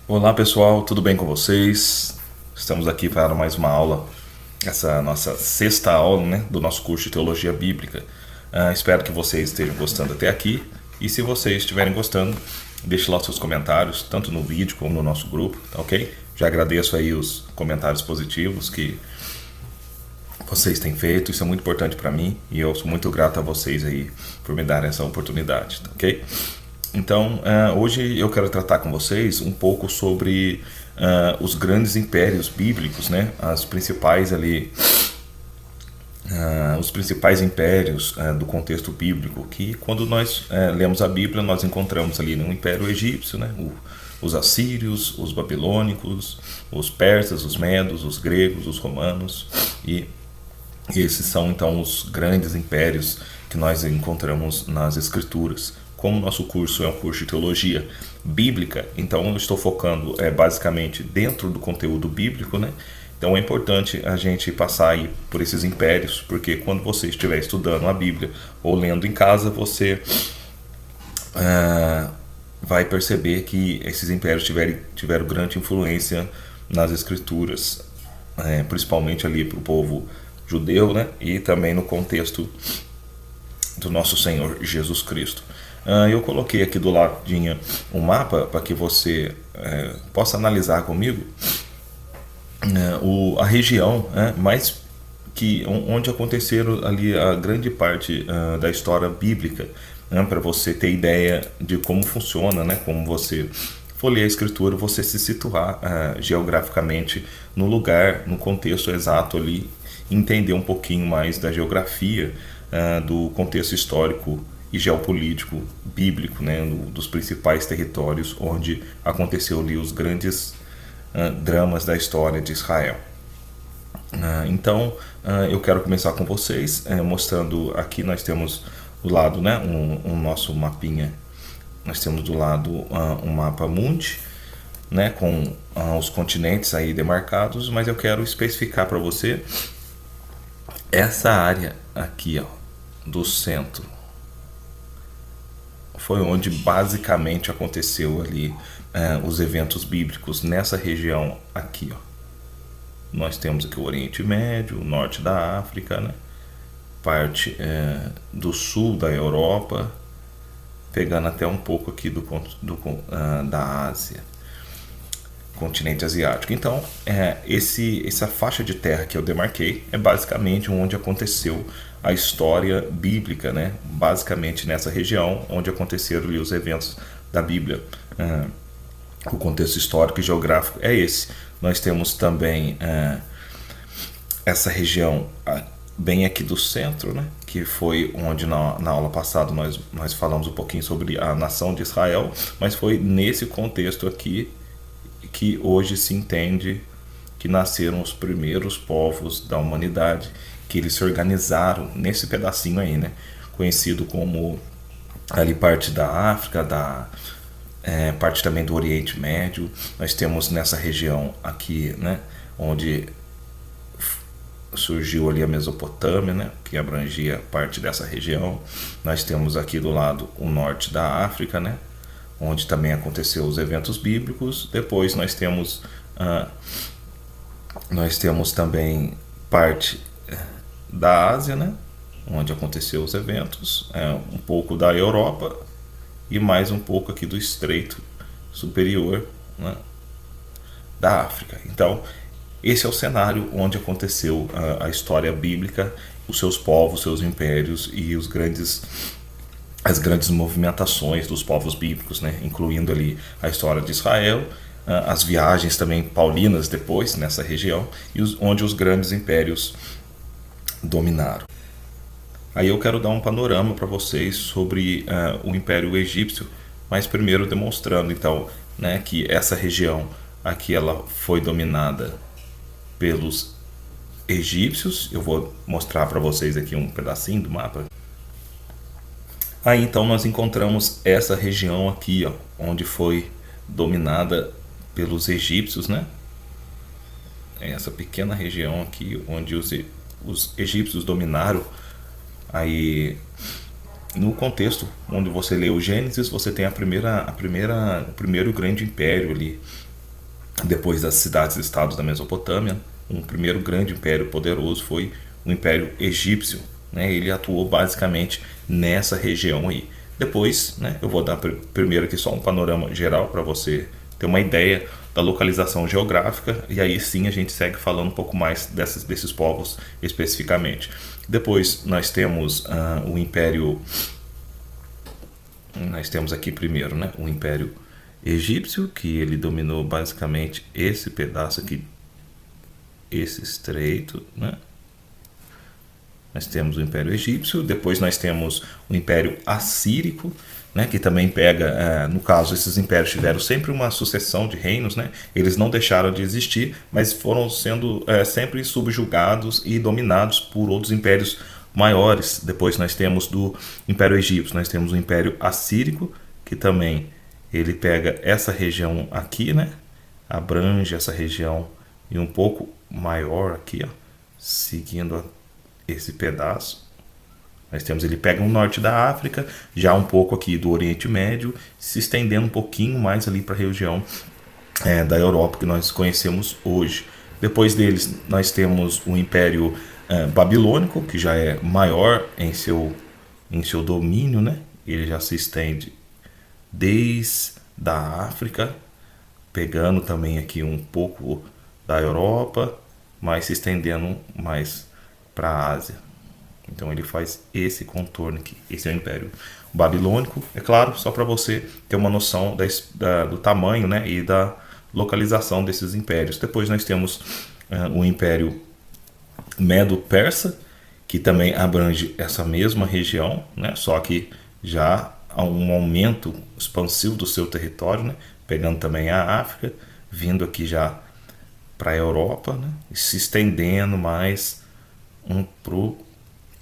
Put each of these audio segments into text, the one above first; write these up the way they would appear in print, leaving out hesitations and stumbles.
Olá pessoal, tudo bem com vocês? Estamos aqui para mais uma aula, essa nossa sexta aula, né, do nosso curso de Teologia Bíblica. Espero que vocês estejam gostando até aqui e se vocês estiverem gostando, deixe lá os seus comentários, tanto no vídeo como no nosso grupo, tá ok? Já agradeço aí os comentários positivos que vocês têm feito, isso é muito importante para mim e eu sou muito grato a vocês aí por me darem essa oportunidade, tá ok? Então, hoje eu quero tratar com vocês um pouco sobre os grandes impérios bíblicos, né? As principais ali, os principais impérios do contexto bíblico, que quando nós lemos a Bíblia, nós encontramos ali no Império Egípcio, né? Os assírios, os babilônicos, os persas, os medos, os gregos, os romanos, e esses são então os grandes impérios que nós encontramos nas Escrituras. Como o nosso curso é um curso de teologia bíblica, então eu estou focando basicamente dentro do conteúdo bíblico, né? Então é importante a gente passar aí por esses impérios, porque quando você estiver estudando a Bíblia ou lendo em casa, você vai perceber que esses impérios tiveram grande influência nas Escrituras, principalmente ali para o povo judeu, né? E também no contexto do nosso Senhor Jesus Cristo. Eu coloquei aqui do ladinho um mapa para que você possa analisar comigo a região mais onde aconteceram ali a grande parte da história bíblica, para você ter ideia de como funciona, né, como você for ler a escritura, você se situar geograficamente no lugar, no contexto exato ali, entender um pouquinho mais da geografia, do contexto histórico e geopolítico bíblico, né, dos principais territórios onde aconteceu ali os grandes dramas da história de Israel. Então, eu quero começar com vocês mostrando aqui nós temos do lado, né, um nosso mapinha. Nós temos do lado um mapa mundi, né, com os continentes aí demarcados, mas eu quero especificar para você essa área aqui, ó, do centro. Foi onde basicamente aconteceu ali os eventos bíblicos nessa região aqui, ó. Nós temos aqui o Oriente Médio, o norte da África, né? Parte do sul da Europa, pegando até um pouco aqui da Ásia, continente asiático. Então, essa faixa de terra que eu demarquei é basicamente onde aconteceu a história bíblica, né? Basicamente nessa região onde aconteceram ali os eventos da Bíblia. O contexto histórico e geográfico é esse. Nós temos também essa região bem aqui do centro, né? Que foi onde na aula passada nós falamos um pouquinho sobre a nação de Israel, mas foi nesse contexto aqui que hoje se entende que nasceram os primeiros povos da humanidade, que eles se organizaram nesse pedacinho aí, né? Conhecido como ali parte da África, parte também do Oriente Médio. Nós temos nessa região aqui, né, onde surgiu ali a Mesopotâmia, né, que abrangia parte dessa região. Nós temos aqui do lado o norte da África, né, onde também aconteceu os eventos bíblicos. Depois nós temos também parte da Ásia, né, onde aconteceu os eventos, um pouco da Europa e mais um pouco aqui do Estreito Superior, né, da África. Então, esse é o cenário onde aconteceu a história bíblica, os seus povos, seus impérios e as grandes movimentações dos povos bíblicos, né, incluindo ali a história de Israel, as viagens também paulinas depois nessa região, e onde os grandes impérios dominaram. Aí eu quero dar um panorama para vocês sobre o Império Egípcio, mas primeiro demonstrando então, né, que essa região aqui ela foi dominada pelos egípcios. Eu vou mostrar para vocês aqui um pedacinho do mapa. Aí então nós encontramos essa região aqui, ó, onde foi dominada pelos egípcios, né? Essa pequena região aqui onde os egípcios dominaram. Aí no contexto onde você lê o Gênesis, você tem o primeiro grande império ali depois das cidades-estados da Mesopotâmia, um primeiro grande império poderoso foi o Império Egípcio, né? Ele atuou basicamente nessa região aí. Depois, né, eu vou dar primeiro aqui só um panorama geral para você ter uma ideia da localização geográfica, e aí sim a gente segue falando um pouco mais desses povos especificamente. Depois nós temos o Império, nós temos aqui primeiro, né, o Império Egípcio, que ele dominou basicamente esse pedaço aqui, esse estreito, né? Nós temos o Império Egípcio, depois nós temos o Império Assírico, né, que também pega, no caso, esses impérios tiveram sempre uma sucessão de reinos, né? Eles não deixaram de existir, mas foram sendo sempre subjugados e dominados por outros impérios maiores. Depois nós temos do Império Egípcio, nós temos o Império Assírico, que também ele pega essa região aqui, né? Abrange essa região e um pouco maior aqui, ó, seguindo esse pedaço. Nós temos, ele pega o norte da África, já um pouco aqui do Oriente Médio, se estendendo um pouquinho mais ali para a região da Europa que nós conhecemos hoje. Depois deles, nós temos o Império Babilônico, que já é maior em seu domínio, né? Ele já se estende desde a África, pegando também aqui um pouco da Europa, mas se estendendo mais para a Ásia. Então ele faz esse contorno aqui. Esse é o Império Babilônico. É claro, só para você ter uma noção do tamanho, né, e da localização desses impérios. Depois nós temos o Império Medo-Persa, que também abrange essa mesma região, né, só que já há um aumento expansivo do seu território, né, pegando também a África, vindo aqui já para a Europa, né, e se estendendo mais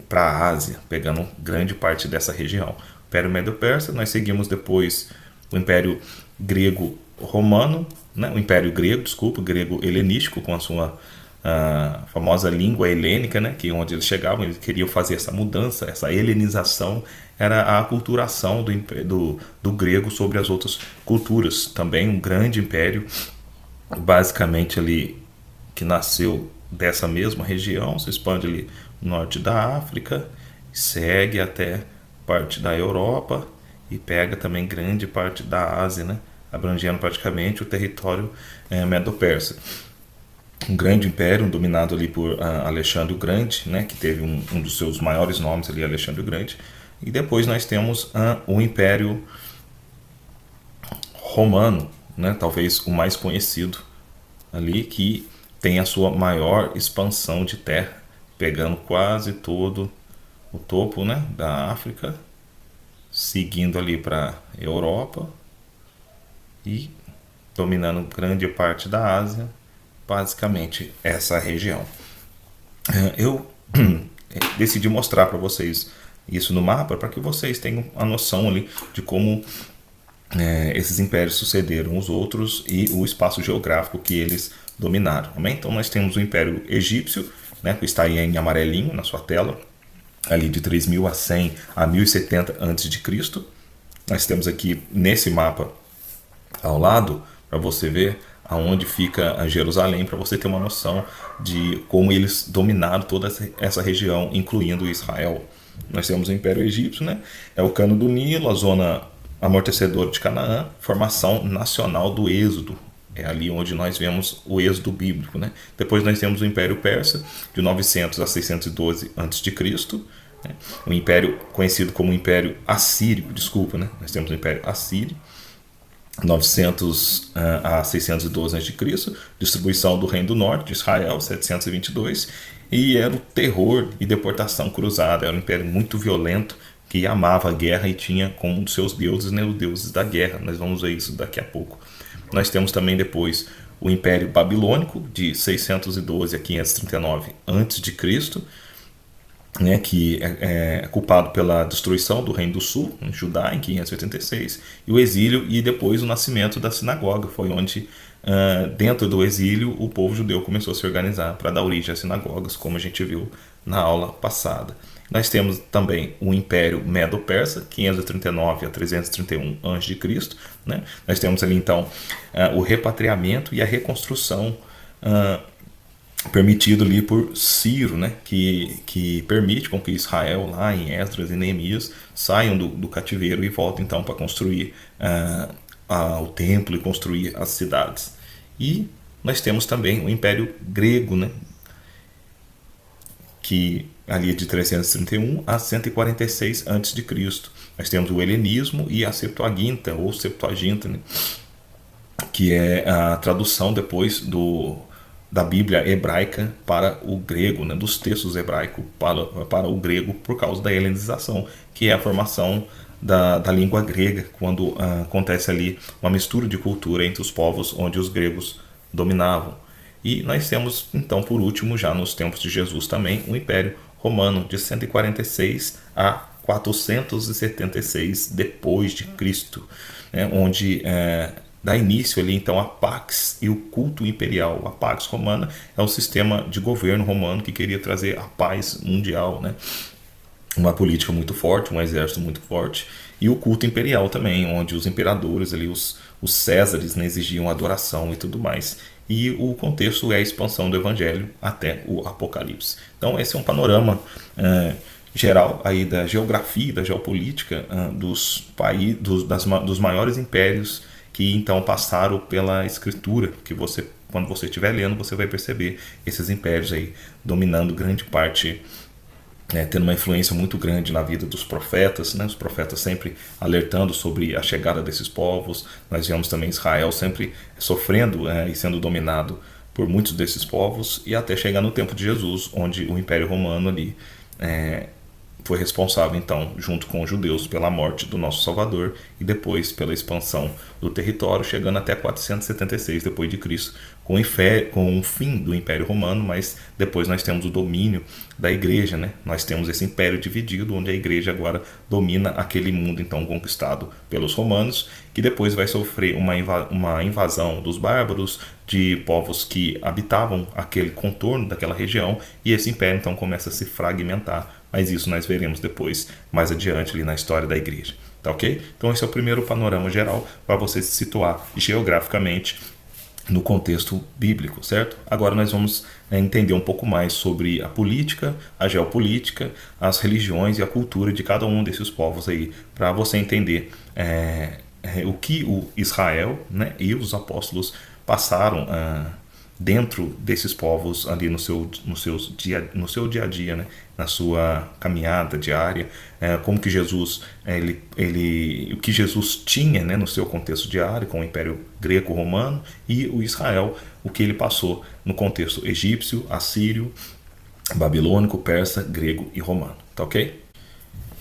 para a Ásia, pegando grande parte dessa região. O Império Medo-Persa, nós seguimos depois o Império Grego-Romano, né? O Império Grego, desculpa, grego helenístico, com a sua famosa língua helênica, né? Que onde eles chegavam, eles queriam fazer essa mudança, essa helenização, era a aculturação do grego sobre as outras culturas. Também um grande império, basicamente ali, que nasceu dessa mesma região, se expande ali no norte da África, segue até parte da Europa e pega também grande parte da Ásia, né? Abrangendo praticamente o território medo-persa. Um grande império dominado ali por Alexandre o Grande, né? Que teve um dos seus maiores nomes ali, Alexandre o Grande. E depois nós temos o Império Romano, né? Talvez o mais conhecido ali, que tem a sua maior expansão de terra, pegando quase todo o topo, né, da África, seguindo ali para a Europa e dominando grande parte da Ásia, basicamente essa região. Eu decidi mostrar para vocês isso no mapa para que vocês tenham a noção ali de como esses impérios sucederam os outros e o espaço geográfico que eles dominaram. Amém? Então nós temos o Império Egípcio, né, que está aí em amarelinho na sua tela, ali de 3000 a 100 a 1070 a.C. Nós temos aqui nesse mapa ao lado, para você ver aonde fica a Jerusalém, para você ter uma noção de como eles dominaram toda essa região, incluindo Israel. Nós temos o Império Egípcio, né? É o Cano do Nilo, a zona amortecedora de Canaã, formação nacional do Êxodo. É ali onde nós vemos o êxodo bíblico, né? Depois nós temos o Império Persa, de 900 a 612 a.C., né? O império conhecido como Império Assírio, desculpa, né? Nós temos o Império Assírio, 900 a 612 a.C., distribuição do Reino do Norte, de Israel, 722, e era o terror e deportação cruzada. Era um império muito violento, que amava a guerra e tinha como um dos seus deuses, né, os deuses da guerra. Nós vamos ver isso daqui a pouco. Nós temos também depois o Império Babilônico, de 612 a 539 a.C., né, que é culpado pela destruição do Reino do Sul, em Judá, em 586, e o exílio e depois o nascimento da sinagoga. Foi onde, dentro do exílio, o povo judeu começou a se organizar para dar origem às sinagogas, como a gente viu na aula passada. Nós temos também o Império Medo-Persa, 539 a 331 a.C., né? Nós temos ali então o repatriamento e a reconstrução permitido ali por Ciro, né? que permite com que Israel, lá em Esdras e Neemias, saiam do cativeiro e voltem então para construir o templo e construir as cidades. E nós temos também o Império Grego, né? Que ali é de 331 a 146 a.C. Nós temos o helenismo e a Septuaginta, ou Septuaginta, né? Que é a tradução depois da Bíblia hebraica para o grego, né? Dos textos hebraicos para o grego, por causa da helenização, que é a formação da língua grega, quando acontece ali uma mistura de cultura entre os povos onde os gregos dominavam. E nós temos, então, por último, já nos tempos de Jesus também, o Império Romano, de 146 a 476 depois de Cristo, né, onde dá início ali então a Pax e o culto imperial. A Pax Romana é um sistema de governo romano que queria trazer a paz mundial, né? Uma política muito forte, um exército muito forte, e o culto imperial também, onde os imperadores ali, os césares, né, exigiam adoração e tudo mais. E o contexto é a expansão do evangelho até o Apocalipse. Então esse é um panorama geral aí da geografia, da geopolítica dos maiores impérios que então passaram pela escritura, que você, quando você estiver lendo, você vai perceber esses impérios aí dominando grande parte, tendo uma influência muito grande na vida dos profetas, né? Os profetas sempre alertando sobre a chegada desses povos. Nós vemos também Israel sempre sofrendo e sendo dominado por muitos desses povos, e até chegar no tempo de Jesus, onde o Império Romano ali foi responsável então, junto com os judeus, pela morte do nosso Salvador e depois pela expansão do território, chegando até 476 depois de Cristo, com o fim do Império Romano. Mas depois nós temos o domínio da igreja, né? Nós temos esse império dividido, onde a igreja agora domina aquele mundo então conquistado pelos romanos, que depois vai sofrer uma invasão dos bárbaros, de povos que habitavam aquele contorno daquela região, e esse império então começa a se fragmentar. Mas isso nós veremos depois, mais adiante ali na história da igreja, tá ok? Então esse é o primeiro panorama geral para você se situar geograficamente no contexto bíblico, certo? Agora nós vamos entender um pouco mais sobre a política, a geopolítica, as religiões e a cultura de cada um desses povos aí, para você entender o que o Israel, né, e os apóstolos passaram dentro desses povos ali no seu dia a dia, né? Na sua caminhada diária, como que Jesus o que Jesus tinha, né, no seu contexto diário com o Império Greco-Romano, e o Israel, o que ele passou no contexto egípcio, assírio, babilônico, persa, grego e romano, tá ok?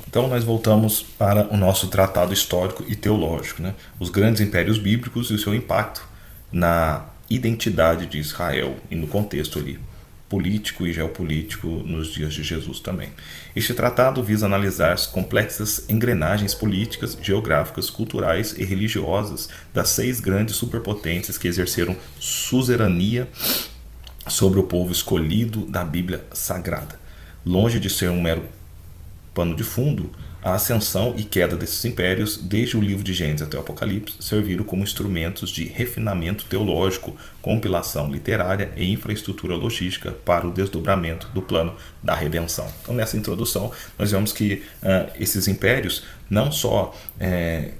Então nós voltamos para o nosso tratado histórico e teológico, né? Os grandes impérios bíblicos e o seu impacto na identidade de Israel e no contexto ali político e geopolítico nos dias de Jesus também. Este tratado visa analisar as complexas engrenagens políticas, geográficas, culturais e religiosas das 6 grandes superpotências que exerceram suzerania sobre o povo escolhido da Bíblia Sagrada. Longe de ser um mero pano de fundo, a ascensão e queda desses impérios, desde o livro de Gênesis até o Apocalipse, serviram como instrumentos de refinamento teológico, compilação literária e infraestrutura logística para o desdobramento do plano da redenção. Então, nessa introdução, nós vemos que esses impérios, não só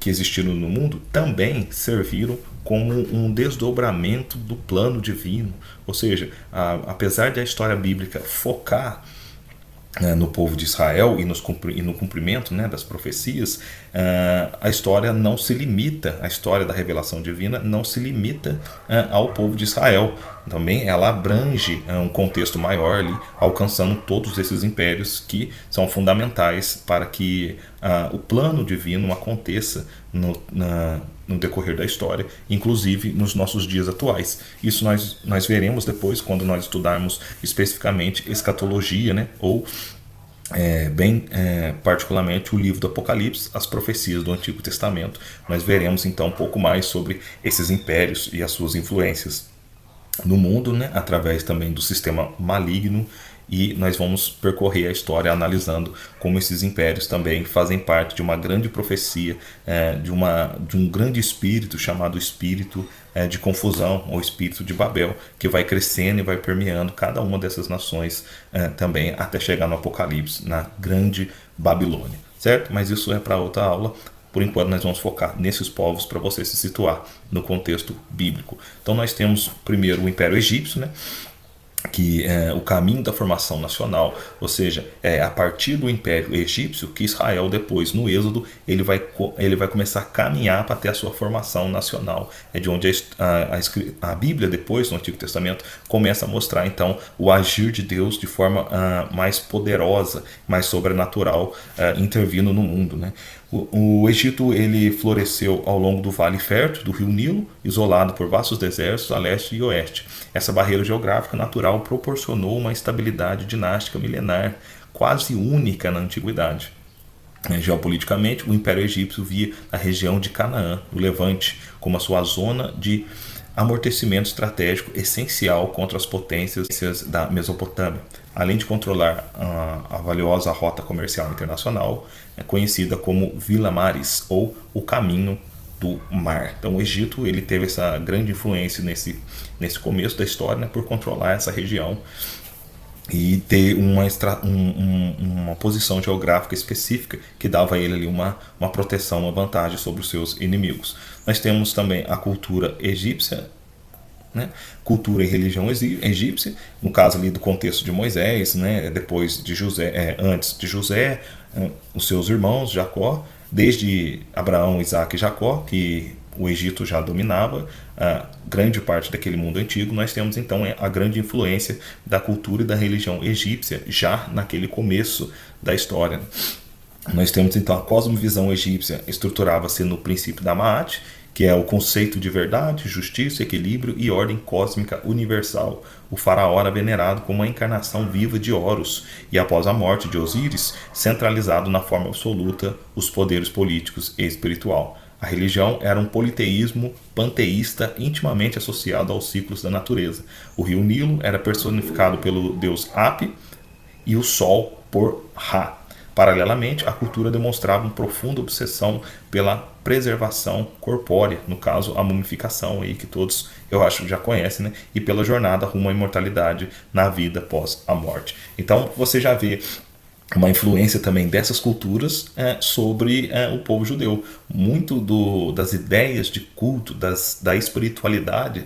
que existiram no mundo, também serviram como um desdobramento do plano divino. Ou seja, apesar da história bíblica focar no povo de Israel e no cumprimento, né, das profecias, a história não se limita, a história da revelação divina não se limita ao povo de Israel. Também ela abrange um contexto maior ali, alcançando todos esses impérios que são fundamentais para que o plano divino aconteça no decorrer da história, inclusive nos nossos dias atuais. Isso nós veremos depois, quando nós estudarmos especificamente escatologia, né, ou particularmente o livro do Apocalipse, as profecias do Antigo Testamento. Nós veremos então um pouco mais sobre esses impérios e as suas influências no mundo, né, através também do sistema maligno e nós vamos percorrer a história analisando como esses impérios também fazem parte de uma grande profecia, de um grande espírito chamado espírito de confusão, ou espírito de Babel, que vai crescendo e vai permeando cada uma dessas nações também até chegar no Apocalipse, na grande Babilônia, certo? Mas isso é para outra aula. Por enquanto nós vamos focar nesses povos para você se situar no contexto bíblico. Então nós temos primeiro o Império Egípcio, né? Que é o caminho da formação nacional, ou seja, é a partir do Império Egípcio que Israel depois, no Êxodo, ele vai começar a caminhar para ter a sua formação nacional. É de onde a Bíblia depois, no Antigo Testamento, começa a mostrar então o agir de Deus de forma mais poderosa, mais sobrenatural, intervindo no mundo, né? O Egito ele floresceu ao longo do Vale Fértil do Rio Nilo, isolado por vastos desertos a leste e oeste. Essa barreira geográfica natural proporcionou uma estabilidade dinástica milenar quase única na antiguidade. Geopoliticamente, o Império Egípcio via a região de Canaã, no Levante, como a sua zona de amortecimento estratégico essencial contra as potências da Mesopotâmia, além de controlar a valiosa rota comercial internacional, conhecida como Vila Maris, ou o Caminho do Mar. Então o Egito ele teve essa grande influência nesse começo da história, né, por controlar essa região e ter uma posição geográfica específica que dava a ele ali uma proteção, uma vantagem sobre os seus inimigos. Nós temos também a cultura egípcia, né? Cultura e religião egípcia, no caso ali do contexto de Moisés, né? Depois de José, antes de José, os seus irmãos, Jacó, desde Abraão, Isaac e Jacó, que o Egito já dominava grande parte daquele mundo antigo. Nós temos então a grande influência da cultura e da religião egípcia já naquele começo da história. Nós temos então a cosmovisão egípcia, estruturava-se no princípio da Ma'at, que é o conceito de verdade, justiça, equilíbrio e ordem cósmica universal. O faraó era venerado como a encarnação viva de Horus e, após a morte de Osíris, centralizado na forma absoluta os poderes políticos e espiritual. A religião era um politeísmo panteísta intimamente associado aos ciclos da natureza. O rio Nilo era personificado pelo deus Hapi e o sol por Ra. Paralelamente, a cultura demonstrava uma profunda obsessão pela preservação corpórea, no caso a mumificação, aí, que todos eu acho já conhecem, né? E pela jornada rumo à imortalidade na vida após a morte. Então você já vê uma influência também dessas culturas sobre o povo judeu. Muito das ideias de culto, da espiritualidade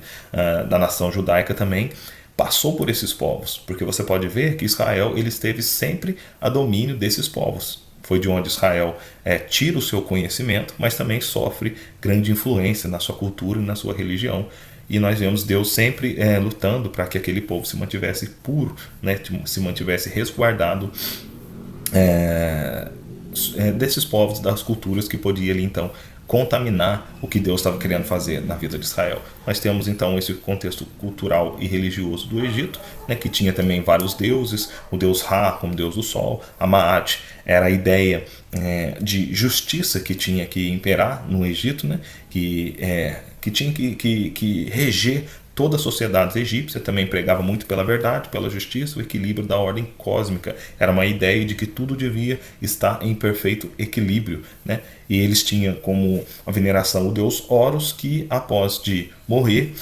da nação judaica também passou por esses povos, porque você pode ver que Israel ele esteve sempre a domínio desses povos. Foi de onde Israel tira o seu conhecimento, mas também sofre grande influência na sua cultura e na sua religião. E nós vemos Deus sempre lutando para que aquele povo se mantivesse puro, né, se mantivesse resguardado desses povos, das culturas que podia ali então contaminar o que Deus estava querendo fazer na vida de Israel. Nós temos então esse contexto cultural e religioso do Egito, né, que tinha também vários deuses, o deus Ra como deus do sol, a Ma'at era a ideia de justiça que tinha que imperar no Egito, né, que tinha que reger toda a sociedade egípcia. Também pregava muito pela verdade, pela justiça, o equilíbrio da ordem cósmica. Era uma ideia de que tudo devia estar em perfeito equilíbrio, né? E eles tinham como a veneração o deus Horus, que após de morrer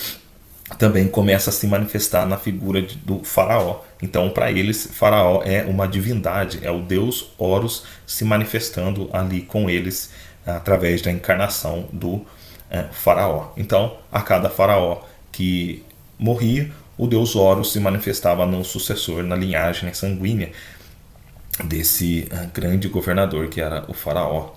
também começa a se manifestar na figura do faraó. Então, para eles, faraó é uma divindade, é o deus Horus se manifestando ali com eles através da encarnação do faraó. Então, a cada faraó que morria, o deus Horus se manifestava no sucessor, na linhagem sanguínea desse grande governador que era o faraó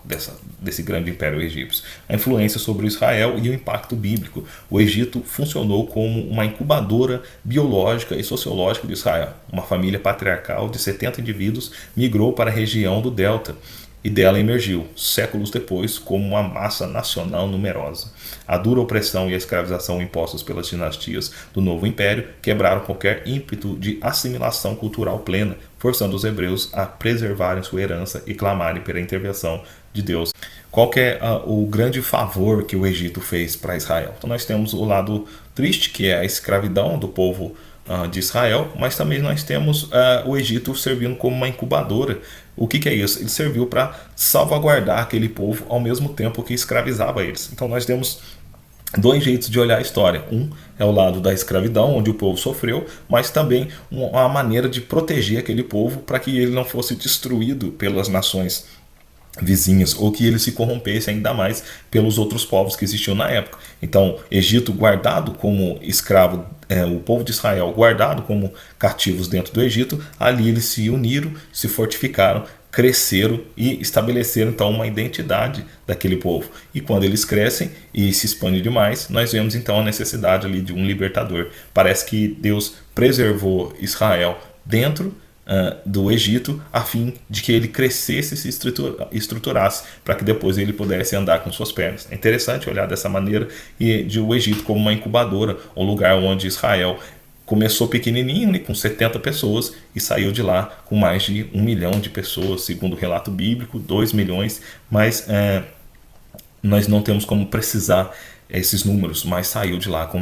desse grande império egípcio. A influência sobre Israel e o impacto bíblico. O Egito funcionou como uma incubadora biológica e sociológica de Israel. Uma família patriarcal de 70 indivíduos migrou para a região do Delta e dela emergiu, séculos depois, como uma massa nacional numerosa. A dura opressão e a escravização impostas pelas dinastias do novo império quebraram qualquer ímpeto de assimilação cultural plena, forçando os hebreus a preservarem sua herança e clamarem pela intervenção de Deus. Qual que é o grande favor que o Egito fez para Israel? Então nós temos o lado triste, que é a escravidão do povo de Israel, mas também nós temos o Egito servindo como uma incubadora. O que é isso? Ele serviu para salvaguardar aquele povo ao mesmo tempo que escravizava eles. Então nós temos dois jeitos de olhar a história. Um é o lado da escravidão, onde o povo sofreu, mas também uma maneira de proteger aquele povo para que ele não fosse destruído pelas nações vizinhas, ou que ele se corrompesse ainda mais pelos outros povos que existiam na época. Então, Egito guardado como escravo, o povo de Israel guardado como cativos dentro do Egito, ali eles se uniram, se fortificaram, cresceram e estabeleceram então uma identidade daquele povo. E quando eles crescem e se expandem demais, nós vemos então a necessidade ali de um libertador. Parece que Deus preservou Israel dentro do Egito, a fim de que ele crescesse e se estruturasse, para que depois ele pudesse andar com suas pernas. É interessante olhar dessa maneira e de o Egito como uma incubadora, um lugar onde Israel começou pequenininho, com 70 pessoas, e saiu de lá com mais de 1 milhão de pessoas, segundo o relato bíblico, 2 milhões, mas nós não temos como precisar esses números, mas saiu de lá com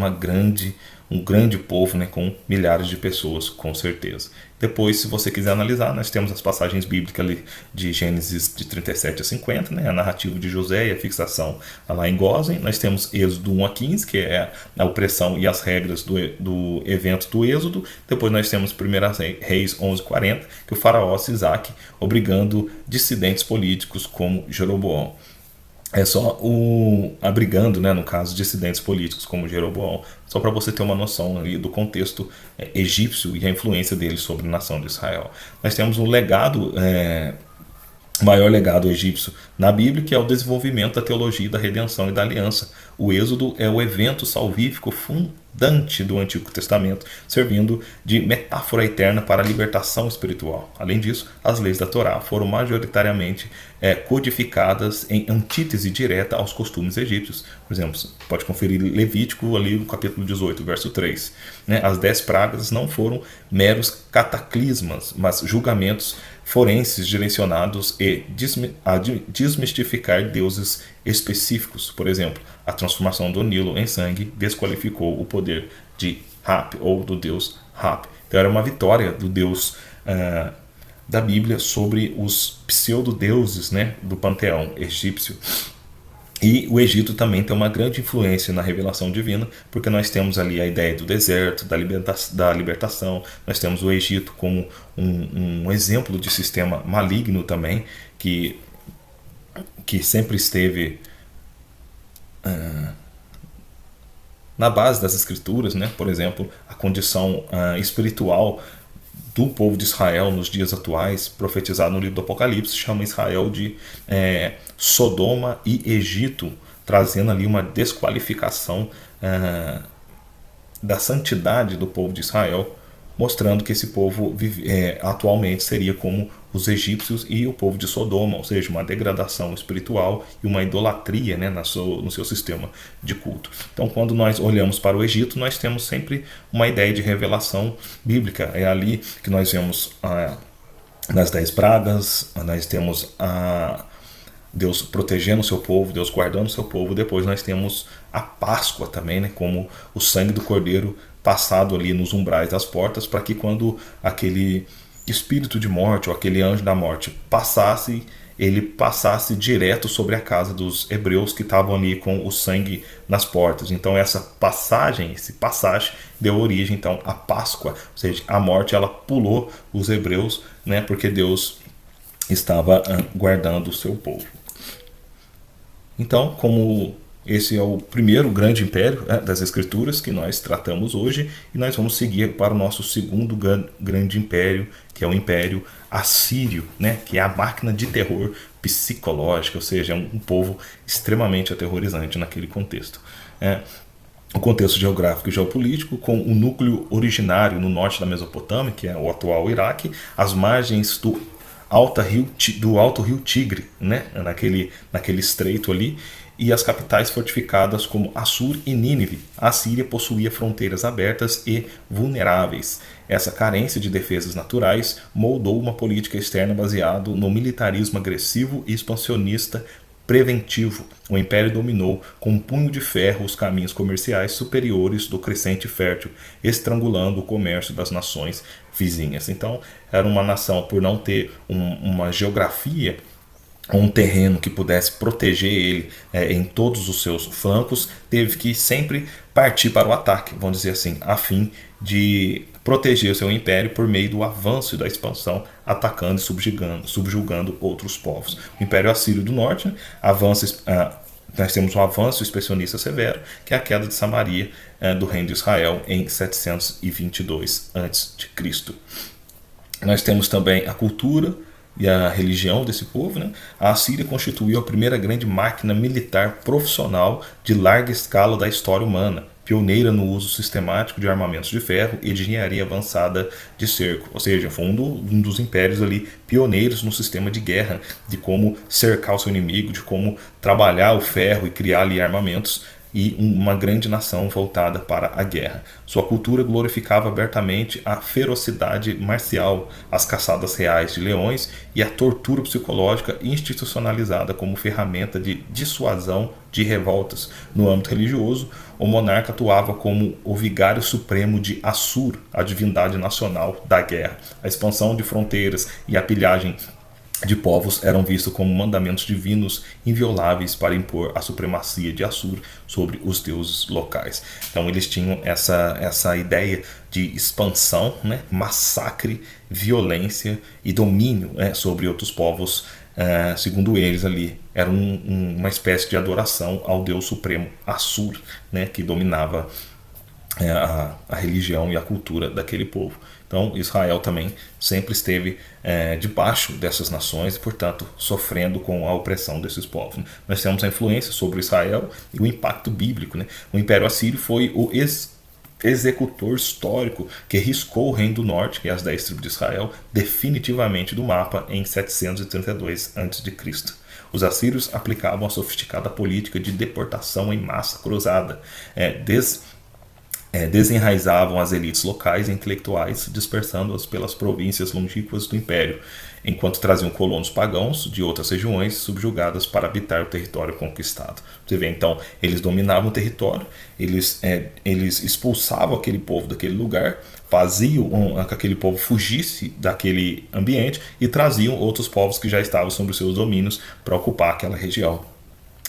um grande povo, né, com milhares de pessoas, com certeza. Depois, se você quiser analisar, nós temos as passagens bíblicas ali de Gênesis de 37 a 50, né, a narrativa de José e a fixação lá em Gósen. Nós temos Êxodo 1 a 15, que é a opressão e as regras do evento do Êxodo. Depois nós temos 1 Reis 11:40, que o faraó Sisaque obrigando dissidentes políticos como Jeroboão. É só abrigando, né, no caso, dissidentes políticos como Jeroboão, só para você ter uma noção ali do contexto egípcio e a influência dele sobre a nação de Israel. Nós temos um legado, maior legado egípcio na Bíblia, que é o desenvolvimento da teologia da redenção e da aliança. O Êxodo é o evento salvífico fundante do Antigo Testamento, servindo de metáfora eterna para a libertação espiritual. Além disso, as leis da Torá foram majoritariamente codificadas em antítese direta aos costumes egípcios. Por exemplo, você pode conferir Levítico ali no capítulo 18, verso 3. As 10 pragas não foram meros cataclismas, mas julgamentos forenses direcionados a desmistificar deuses específicos. Por exemplo, a transformação do Nilo em sangue desqualificou o poder de Rap, ou do deus Rap. Então era uma vitória do deus da Bíblia sobre os pseudodeuses, né, do panteão egípcio. E o Egito também tem uma grande influência na revelação divina, porque nós temos ali a ideia do deserto, da libertação. Nós temos o Egito como um exemplo de sistema maligno também, que sempre esteve na base das escrituras, né? Por exemplo, a condição espiritual do povo de Israel nos dias atuais, profetizado no livro do Apocalipse, chama Israel de Sodoma e Egito, trazendo ali uma desqualificação da santidade do povo de Israel, mostrando que esse povo atualmente seria como os egípcios e o povo de Sodoma, ou seja, uma degradação espiritual e uma idolatria, né, no seu sistema de culto. Então, quando nós olhamos para o Egito, nós temos sempre uma ideia de revelação bíblica. É ali que nós vemos nas 10 pragas, nós temos Deus protegendo o seu povo, Deus guardando o seu povo. Depois nós temos a Páscoa também, né, como o sangue do Cordeiro passado ali nos umbrais das portas, para que quando aquele espírito de morte ou aquele anjo da morte passasse, ele passasse direto sobre a casa dos hebreus que estavam ali com o sangue nas portas. Então essa passagem deu origem então à Páscoa, ou seja, a morte ela pulou os hebreus, né, porque Deus estava guardando o seu povo. Então, como esse é o primeiro grande império das Escrituras que nós tratamos hoje, e nós vamos seguir para o nosso segundo grande império, que é o Império Assírio, né? Que é a máquina de terror psicológica, ou seja, é um povo extremamente aterrorizante naquele contexto. O contexto geográfico e geopolítico, com o núcleo originário no norte da Mesopotâmia, que é o atual Iraque, as margens do Alto Rio Tigre, né? naquele estreito ali, e as capitais fortificadas como Assur e Nínive. A Síria possuía fronteiras abertas e vulneráveis. Essa carência de defesas naturais moldou uma política externa baseada no militarismo agressivo e expansionista preventivo. O império dominou com um punho de ferro os caminhos comerciais superiores do crescente fértil, estrangulando o comércio das nações vizinhas. Então, era uma nação, por não ter uma geografia, um terreno que pudesse proteger ele em todos os seus flancos, teve que sempre partir para o ataque, vamos dizer assim, a fim de proteger o seu império por meio do avanço e da expansão, atacando e subjugando outros povos. O Império Assírio do Norte, né, nós temos um avanço expansionista severo, que é a queda de Samaria do reino de Israel em 722 a.C. Nós temos também a cultura e a religião desse povo, né? A Assíria constituiu a primeira grande máquina militar profissional de larga escala da história humana, pioneira no uso sistemático de armamentos de ferro e de engenharia avançada de cerco. Ou seja, foi um dos impérios ali pioneiros no sistema de guerra, de como cercar o seu inimigo, de como trabalhar o ferro e criar ali armamentos, e uma grande nação voltada para a guerra. Sua cultura glorificava abertamente a ferocidade marcial, as caçadas reais de leões e a tortura psicológica institucionalizada como ferramenta de dissuasão de revoltas. No âmbito religioso, o monarca atuava como o vigário supremo de Assur, a divindade nacional da guerra. A expansão de fronteiras e a pilhagem de povos eram vistos como mandamentos divinos invioláveis para impor a supremacia de Assur sobre os deuses locais. Então eles tinham essa ideia de expansão, né, massacre, violência e domínio, né, sobre outros povos. Segundo eles ali, era uma espécie de adoração ao deus supremo Assur, né, que dominava a religião e a cultura daquele povo. Então Israel também sempre esteve debaixo dessas nações e, portanto, sofrendo com a opressão desses povos. Nós temos a influência sobre Israel e o impacto bíblico, né? O Império Assírio foi o executor histórico que riscou o Reino do Norte, que é as 10 tribos de Israel, definitivamente do mapa em 732 a.C. Os assírios aplicavam a sofisticada política de deportação em massa cruzada, desenraizavam as elites locais e intelectuais, dispersando-as pelas províncias longínquas do império, enquanto traziam colonos pagãos de outras regiões subjugadas para habitar o território conquistado. Você vê, então, eles dominavam o território, eles expulsavam aquele povo daquele lugar, faziam que aquele povo fugisse daquele ambiente e traziam outros povos que já estavam sob os seus domínios para ocupar aquela região.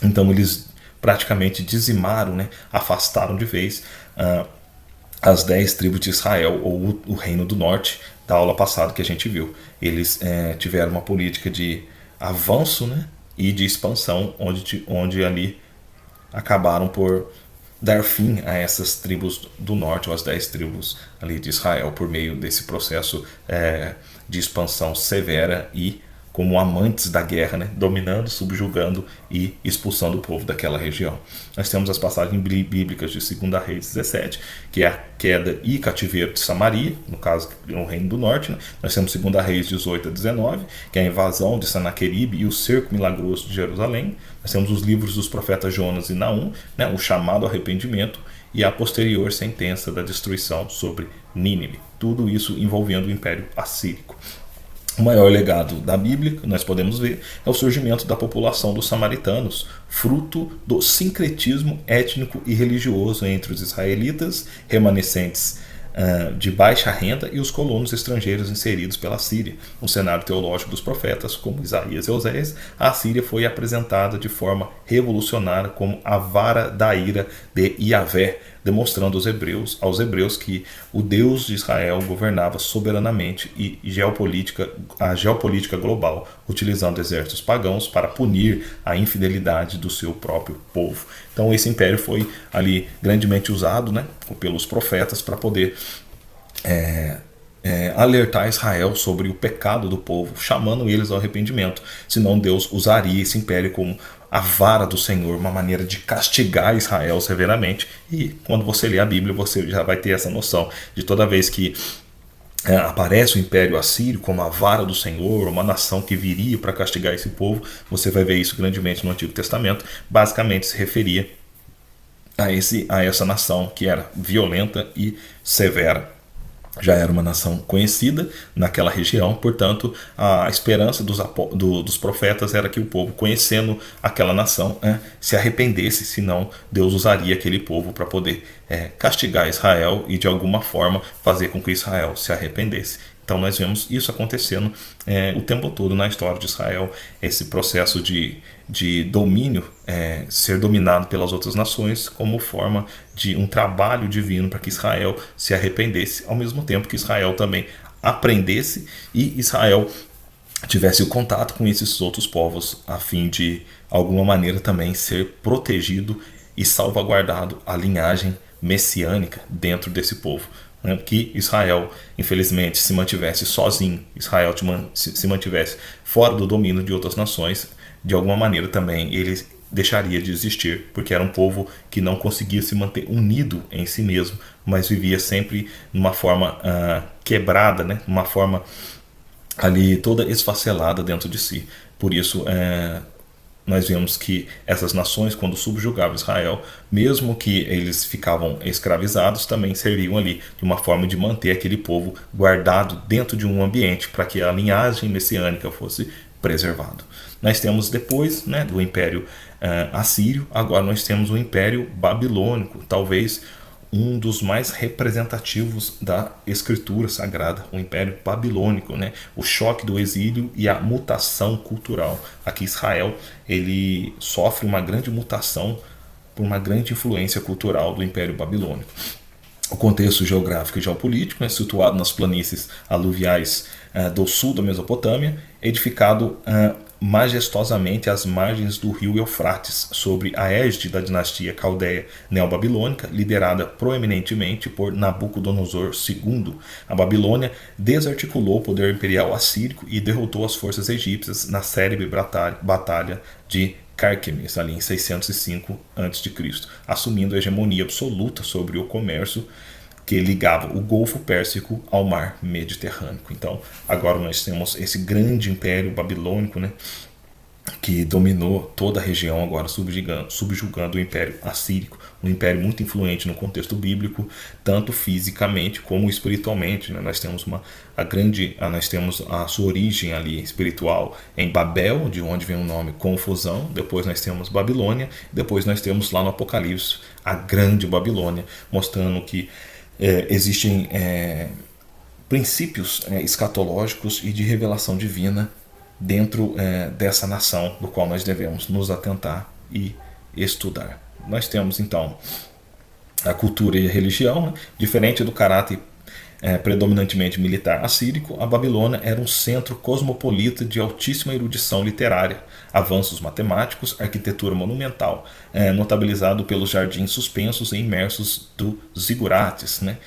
Então eles praticamente dizimaram, né, afastaram de vez as 10 tribos de Israel, ou o Reino do Norte, da aula passada que a gente viu. Eles tiveram uma política de avanço, né, e de expansão, onde ali acabaram por dar fim a essas tribos do norte, ou as 10 tribos ali de Israel, por meio desse processo de expansão severa e como amantes da guerra, né? Dominando, subjugando e expulsando o povo daquela região. Nós temos as passagens bíblicas de 2 Reis 17, que é a queda e cativeiro de Samaria, no caso no Reino do Norte, né? Nós temos 2 Reis 18 a 19, que é a invasão de Senaqueribe e o cerco milagroso de Jerusalém. Nós temos os livros dos profetas Jonas e Naum, né? O chamado ao arrependimento e a posterior sentença da destruição sobre Nínive. Tudo isso envolvendo o Império Assírico. O maior legado da Bíblia, que nós podemos ver, é o surgimento da população dos samaritanos, fruto do sincretismo étnico e religioso entre os israelitas, remanescentes de baixa renda, e os colonos estrangeiros inseridos pela Síria. No cenário teológico dos profetas, como Isaías e Oséias, a Síria foi apresentada de forma revolucionária como a vara da ira de Yahvé, demonstrando aos hebreus que o Deus de Israel governava soberanamente e a geopolítica global, utilizando exércitos pagãos para punir a infidelidade do seu próprio povo. Então esse império foi ali grandemente usado, né, pelos profetas para poder alertar Israel sobre o pecado do povo, chamando eles ao arrependimento. Senão Deus usaria esse império como a vara do Senhor, uma maneira de castigar Israel severamente. E quando você lê a Bíblia, você já vai ter essa noção de toda vez que aparece o Império Assírio como a vara do Senhor, uma nação que viria para castigar esse povo. Você vai ver isso grandemente no Antigo Testamento. Basicamente se referia a essa nação que era violenta e severa. já era uma nação conhecida naquela região, portanto, a esperança dos profetas era que o povo, conhecendo aquela nação, se arrependesse, senão Deus usaria aquele povo para poder castigar Israel e de alguma forma fazer com que Israel se arrependesse. Então nós vemos isso acontecendo o tempo todo na história de Israel, esse processo de domínio, ser dominado pelas outras nações como forma de um trabalho divino para que Israel se arrependesse, ao mesmo tempo que Israel também aprendesse e Israel tivesse o contato com esses outros povos a fim de alguma maneira também ser protegido e salvaguardado a linhagem messiânica dentro desse povo. Que Israel, infelizmente, se mantivesse sozinho, Israel se mantivesse fora do domínio de outras nações, de alguma maneira também ele deixaria de existir, porque era um povo que não conseguia se manter unido em si mesmo, mas vivia sempre numa forma quebrada, né? Uma forma ali toda esfacelada dentro de si. Por isso, nós vemos que essas nações, quando subjugavam Israel, mesmo que eles ficavam escravizados, também serviam ali de uma forma de manter aquele povo guardado dentro de um ambiente para que a linhagem messiânica fosse preservado. Nós temos depois, né, do Império Assírio, agora nós temos o Império Babilônico, talvez um dos mais representativos da escritura sagrada, o Império Babilônico, né? O choque do exílio e a mutação cultural. Aqui Israel, ele sofre uma grande mutação por uma grande influência cultural do Império Babilônico. O contexto geográfico e geopolítico é situado nas planícies aluviais do sul da Mesopotâmia, edificado majestosamente às margens do rio Eufrates, sobre a égide da dinastia caldeia neobabilônica, liderada proeminentemente por Nabucodonosor II. A Babilônia desarticulou o poder imperial assírico e derrotou as forças egípcias na célebre batalha de Carquemes, ali em 605 a.C., assumindo a hegemonia absoluta sobre o comércio que ligava o Golfo Pérsico ao Mar Mediterrâneo. Então, agora nós temos esse grande império babilônico, né, que dominou toda a região, agora subjugando o Império Assírico, um império muito influente no contexto bíblico, tanto fisicamente como espiritualmente, né? Nós temos nós temos a sua origem ali espiritual em Babel, de onde vem o nome confusão. Depois nós temos Babilônia, depois nós temos lá no Apocalipse a grande Babilônia, mostrando que existem princípios escatológicos e de revelação divina dentro dessa nação, do qual nós devemos nos atentar e estudar. Nós temos então a cultura e a religião, né? Diferente do caráter predominantemente militar assírico, a Babilônia era um centro cosmopolita de altíssima erudição literária, avanços matemáticos, arquitetura monumental, notabilizado pelos jardins suspensos e imersos do zigurates, né?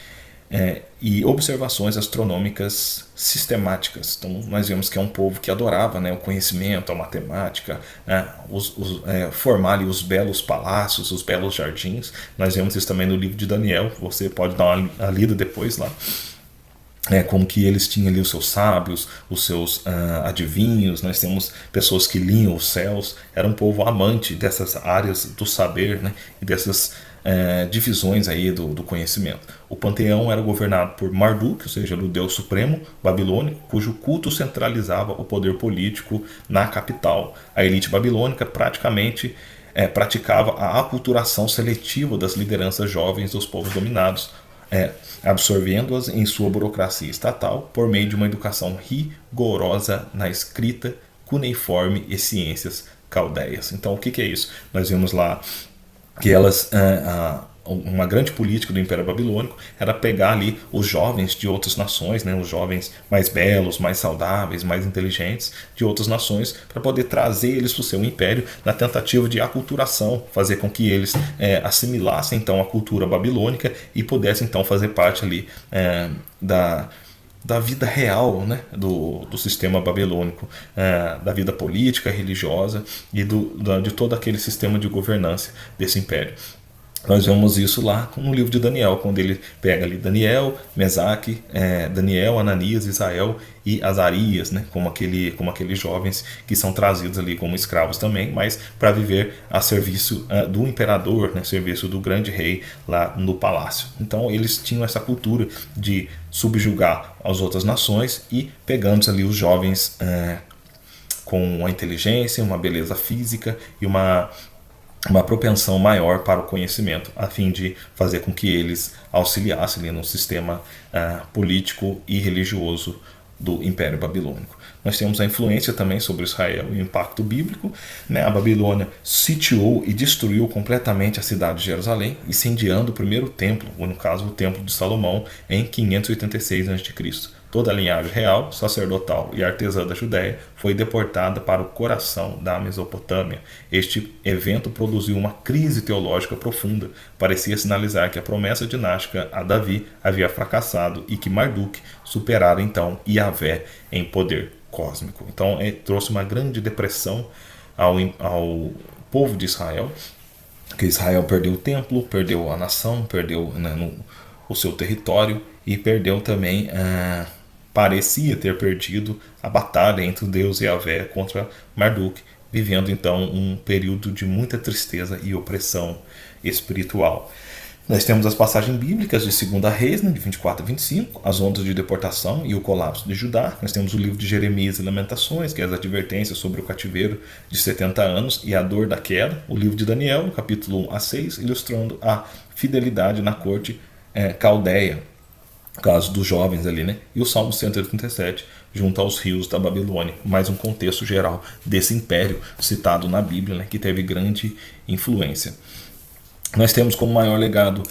E observações astronômicas sistemáticas. Então nós vemos que é um povo que adorava, né, o conhecimento, a matemática, formar ali os belos palácios, os belos jardins. Nós vemos isso também no livro de Daniel, você pode dar uma lida depois lá. Como que eles tinham ali os seus sábios, os seus adivinhos. Nós temos pessoas que liam os céus. Era um povo amante dessas áreas do saber, né, e dessas divisões aí do conhecimento. O panteão era governado por Marduk, ou seja, do deus supremo babilônico, cujo culto centralizava o poder político na capital. A elite babilônica praticamente praticava a aculturação seletiva das lideranças jovens dos povos dominados, absorvendo-as em sua burocracia estatal por meio de uma educação rigorosa na escrita, cuneiforme e ciências caldeias. Então, o que é isso? Nós vemos lá que uma grande política do Império Babilônico era pegar ali os jovens de outras nações, né, os jovens mais belos, mais saudáveis, mais inteligentes de outras nações, para poder trazer eles para o seu império na tentativa de aculturação, fazer com que eles assimilassem então a cultura babilônica e pudessem então fazer parte ali da vida real, né, do sistema babilônico, da vida política, religiosa e de todo aquele sistema de governança desse império. Nós vemos isso lá no livro de Daniel, quando ele pega ali Daniel, Mesaque, Daniel, Ananias, Isael e Azarias, né, como aqueles jovens que são trazidos ali como escravos também, mas para viver a serviço do imperador, né, serviço do grande rei lá no palácio. Então eles tinham essa cultura de subjugar as outras nações e pegando ali os jovens com uma inteligência, uma beleza física e uma propensão maior para o conhecimento, a fim de fazer com que eles auxiliassem ali no sistema político e religioso do Império Babilônico. Nós temos a influência também sobre Israel e o impacto bíblico, né? A Babilônia sitiou e destruiu completamente a cidade de Jerusalém, incendiando o primeiro templo, ou no caso o Templo de Salomão, em 586 a.C. Toda a linhagem real, sacerdotal e artesã da Judéia foi deportada para o coração da Mesopotâmia. Este evento produziu uma crise teológica profunda. Parecia sinalizar que a promessa dinástica a Davi havia fracassado e que Marduk superara então Yahvé em poder cósmico. Então trouxe uma grande depressão ao povo de Israel, que Israel perdeu o templo, perdeu a nação, perdeu o seu território e perdeu também parecia ter perdido a batalha entre Deus e Yahvé contra Marduk, vivendo então um período de muita tristeza e opressão espiritual. Nós temos as passagens bíblicas de 2 Reis, né, de 24 a 25, as ondas de deportação e o colapso de Judá. Nós temos o livro de Jeremias e Lamentações, que é as advertências sobre o cativeiro de 70 anos e a dor da queda. O livro de Daniel, capítulo 1 a 6, ilustrando a fidelidade na corte caldeia, caso dos jovens ali, né? E o Salmo 137, junto aos rios da Babilônia, mais um contexto geral desse império citado na Bíblia, né? Que teve grande influência. Nós temos como maior legado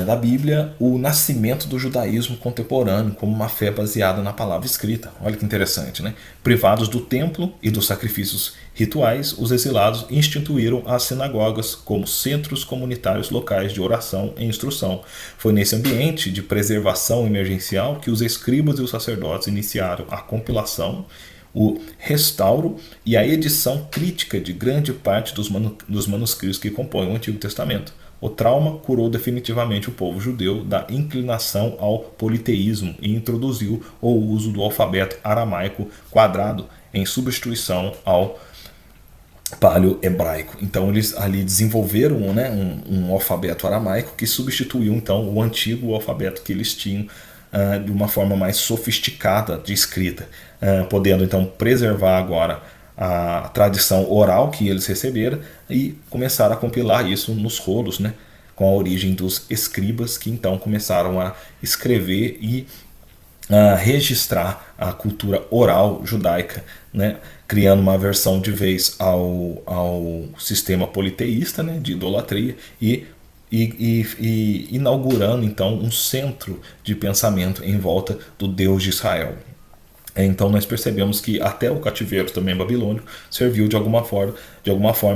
da Bíblia o nascimento do judaísmo contemporâneo como uma fé baseada na palavra escrita. Olha que interessante, né? Privados do templo e dos sacrifícios rituais, os exilados instituíram as sinagogas como centros comunitários locais de oração e instrução. Foi nesse ambiente de preservação emergencial que os escribas e os sacerdotes iniciaram a compilação, o restauro e a edição crítica de grande parte dos manuscritos que compõem o Antigo Testamento. O trauma curou definitivamente o povo judeu da inclinação ao politeísmo e introduziu o uso do alfabeto aramaico quadrado em substituição ao paleo-hebraico. Então eles ali desenvolveram, né, um alfabeto aramaico que substituiu então o antigo alfabeto que eles tinham de uma forma mais sofisticada de escrita, podendo então preservar agora a tradição oral que eles receberam e começaram a compilar isso nos rolos, né, com a origem dos escribas, que então começaram a escrever e a registrar a cultura oral judaica, né, criando uma versão de vez ao sistema politeísta, né, de idolatria e inaugurando então um centro de pensamento em volta do Deus de Israel. Então nós percebemos que até o cativeiro também babilônico serviu de alguma forma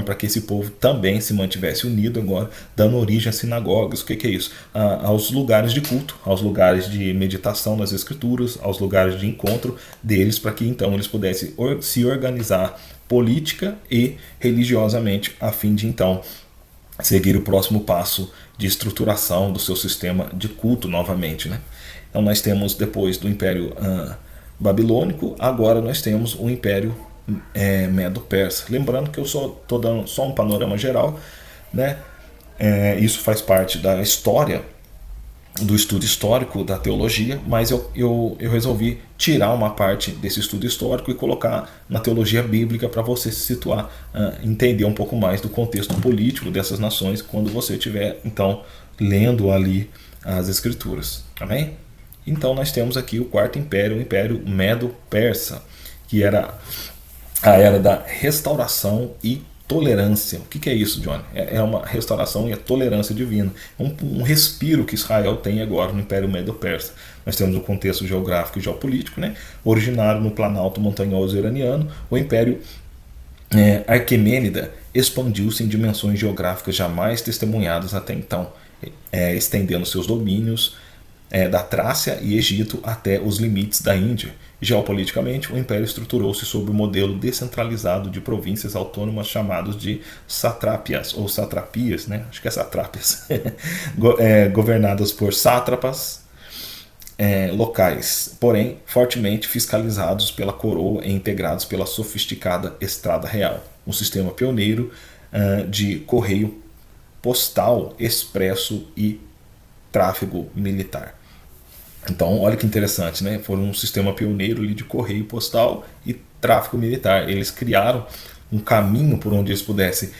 para que esse povo também se mantivesse unido agora, dando origem às sinagogas. O que é isso? Aos lugares de culto, aos lugares de meditação nas escrituras, aos lugares de encontro deles, para que então eles pudessem se organizar política e religiosamente, a fim de então seguir o próximo passo de estruturação do seu sistema de culto novamente, né? Então nós temos, depois do Império Babilônico, agora nós temos o Império Medo-Persa. Lembrando que eu estou dando só um panorama geral, né? Isso faz parte da história, do estudo histórico da teologia, mas eu resolvi tirar uma parte desse estudo histórico e colocar na teologia bíblica para você se situar, entender um pouco mais do contexto político dessas nações quando você estiver então lendo ali as escrituras. Amém? Então nós temos aqui o quarto império, o Império Medo-Persa, que era a era da restauração e tolerância. O que é isso, Johnny? É uma restauração e a tolerância divina. Um respiro que Israel tem agora no Império Medo-Persa. Nós temos o contexto geográfico e geopolítico, né? Originário no Planalto Montanhoso Iraniano, o Império Aquemênida expandiu-se em dimensões geográficas jamais testemunhadas até então, estendendo seus domínios da Trácia e Egito até os limites da Índia. Geopoliticamente, o império estruturou-se sob o modelo descentralizado de províncias autônomas chamados de satrápias ou satrapias, né? Acho que é satrápias, governadas por sátrapas locais, porém fortemente fiscalizados pela coroa e integrados pela sofisticada Estrada Real, um sistema pioneiro de correio postal, expresso e tráfego militar. Então, olha que interessante, né? Foram um sistema pioneiro ali de correio postal e tráfego militar. Eles criaram um caminho por onde eles pudessem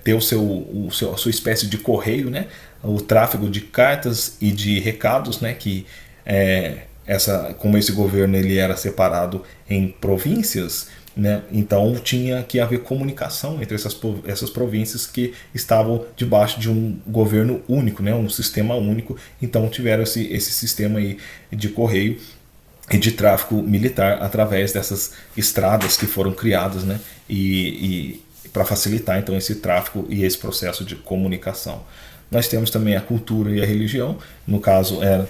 ter a sua espécie de correio, né? O tráfego de cartas e de recados, né? Que como esse governo ele era separado em províncias, né? Então tinha que haver comunicação entre essas províncias que estavam debaixo de um governo único, né? Um sistema único. Então tiveram esse sistema aí de correio e de tráfico militar através dessas estradas que foram criadas, né? E para facilitar então esse tráfico e esse processo de comunicação. Nós temos também a cultura e a religião. No caso, era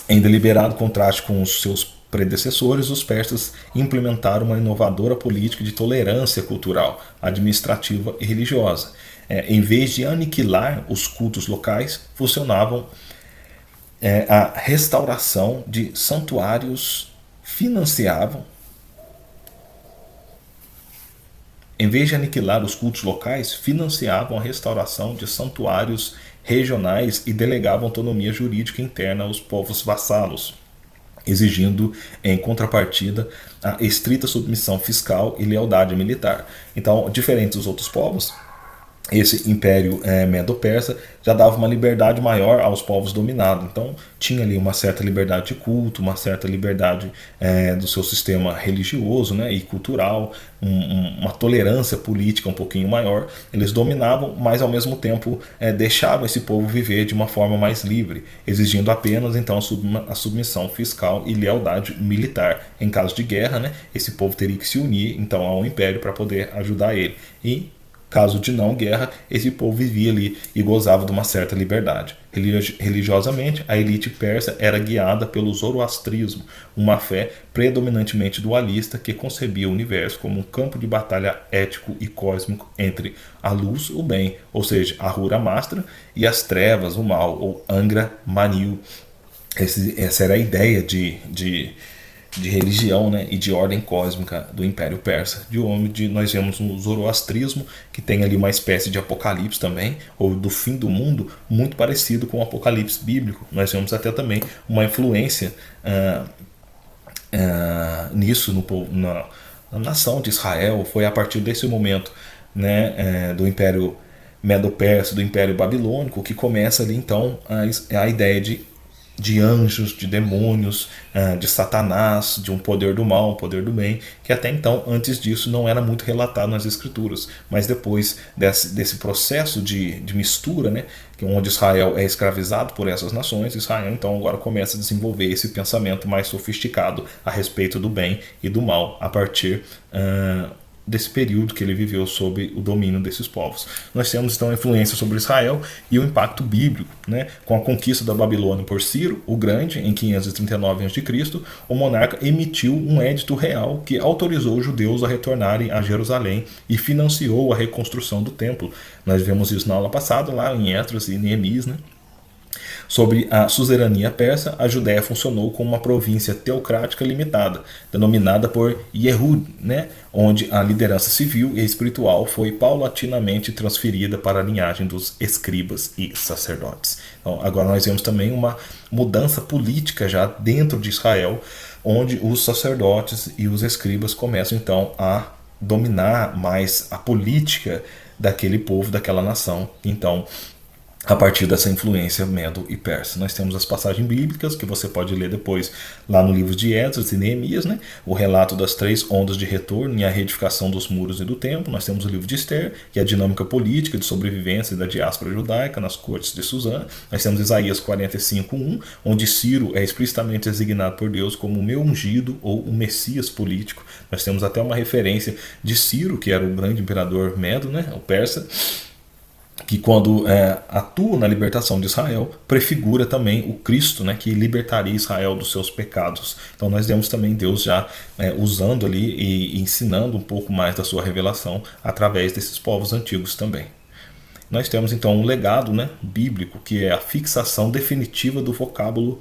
em deliberado contraste com os seus predecessores, os persas implementaram uma inovadora política de tolerância cultural, administrativa e religiosa. Em vez de aniquilar os cultos locais, funcionavam a restauração de santuários, em vez de aniquilar os cultos locais, financiavam a restauração de santuários regionais e delegavam autonomia jurídica interna aos povos vassalos, exigindo, em contrapartida, a estrita submissão fiscal e lealdade militar. Então, diferente dos outros povos, esse império medo-persa já dava uma liberdade maior aos povos dominados. Então tinha ali uma certa liberdade de culto, uma certa liberdade do seu sistema religioso, né, e cultural, uma tolerância política um pouquinho maior. Eles dominavam, mas ao mesmo tempo deixavam esse povo viver de uma forma mais livre, exigindo apenas então a submissão fiscal e lealdade militar. Em caso de guerra, né, esse povo teria que se unir então ao império para poder ajudar ele. E caso de não guerra, esse povo vivia ali e gozava de uma certa liberdade. Religiosamente, a elite persa era guiada pelo zoroastrismo, uma fé predominantemente dualista que concebia o universo como um campo de batalha ético e cósmico entre a luz, o bem, ou seja, Ahura Mazda, e as trevas, o mal, ou Angra Mainyu. Essa era a ideia de religião, né, e de ordem cósmica do Império Persa. De onde nós vemos no zoroastrismo, que tem ali uma espécie de apocalipse também, ou do fim do mundo, muito parecido com o apocalipse bíblico. Nós vemos até também uma influência nisso na nação de Israel. Foi a partir desse momento, né, do Império Medo-Persa, do Império Babilônico, que começa ali então a ideia de anjos, de demônios, de Satanás, de um poder do mal, um poder do bem, que até então, antes disso, não era muito relatado nas escrituras. Mas depois desse processo de mistura, né, onde Israel é escravizado por essas nações, Israel então agora começa a desenvolver esse pensamento mais sofisticado a respeito do bem e do mal, a partir desse período que ele viveu sob o domínio desses povos. Nós temos então a influência sobre Israel e o impacto bíblico, né? Com a conquista da Babilônia por Ciro o Grande em 539 a.C., o monarca emitiu um édito real que autorizou os judeus a retornarem a Jerusalém e financiou a reconstrução do templo. Nós vemos isso na aula passada, lá em Esdras e Neemias, né? Sobre a suzerania persa, a Judéia funcionou como uma província teocrática limitada, denominada por Yehud, né, onde a liderança civil e espiritual foi paulatinamente transferida para a linhagem dos escribas e sacerdotes. Então, agora nós vemos também uma mudança política já dentro de Israel, onde os sacerdotes e os escribas começam então a dominar mais a política daquele povo, daquela nação. Então, a partir dessa influência medo e persa. Nós temos as passagens bíblicas, que você pode ler depois lá no livro de Esdras e Neemias, né? O relato das 3 ondas de retorno e a reedificação dos muros e do templo. Nós temos o livro de Esther, que é a dinâmica política de sobrevivência da diáspora judaica nas cortes de Susã. Nós temos Isaías 45:1, onde Ciro é explicitamente designado por Deus como o meu ungido ou o Messias político. Nós temos até uma referência de Ciro, que era o grande imperador medo, né? O persa, que quando atua na libertação de Israel, prefigura também o Cristo, né, que libertaria Israel dos seus pecados. Então nós vemos também Deus já usando ali e ensinando um pouco mais da sua revelação através desses povos antigos também. Nós temos então um legado, né, bíblico, que é a fixação definitiva do vocábulo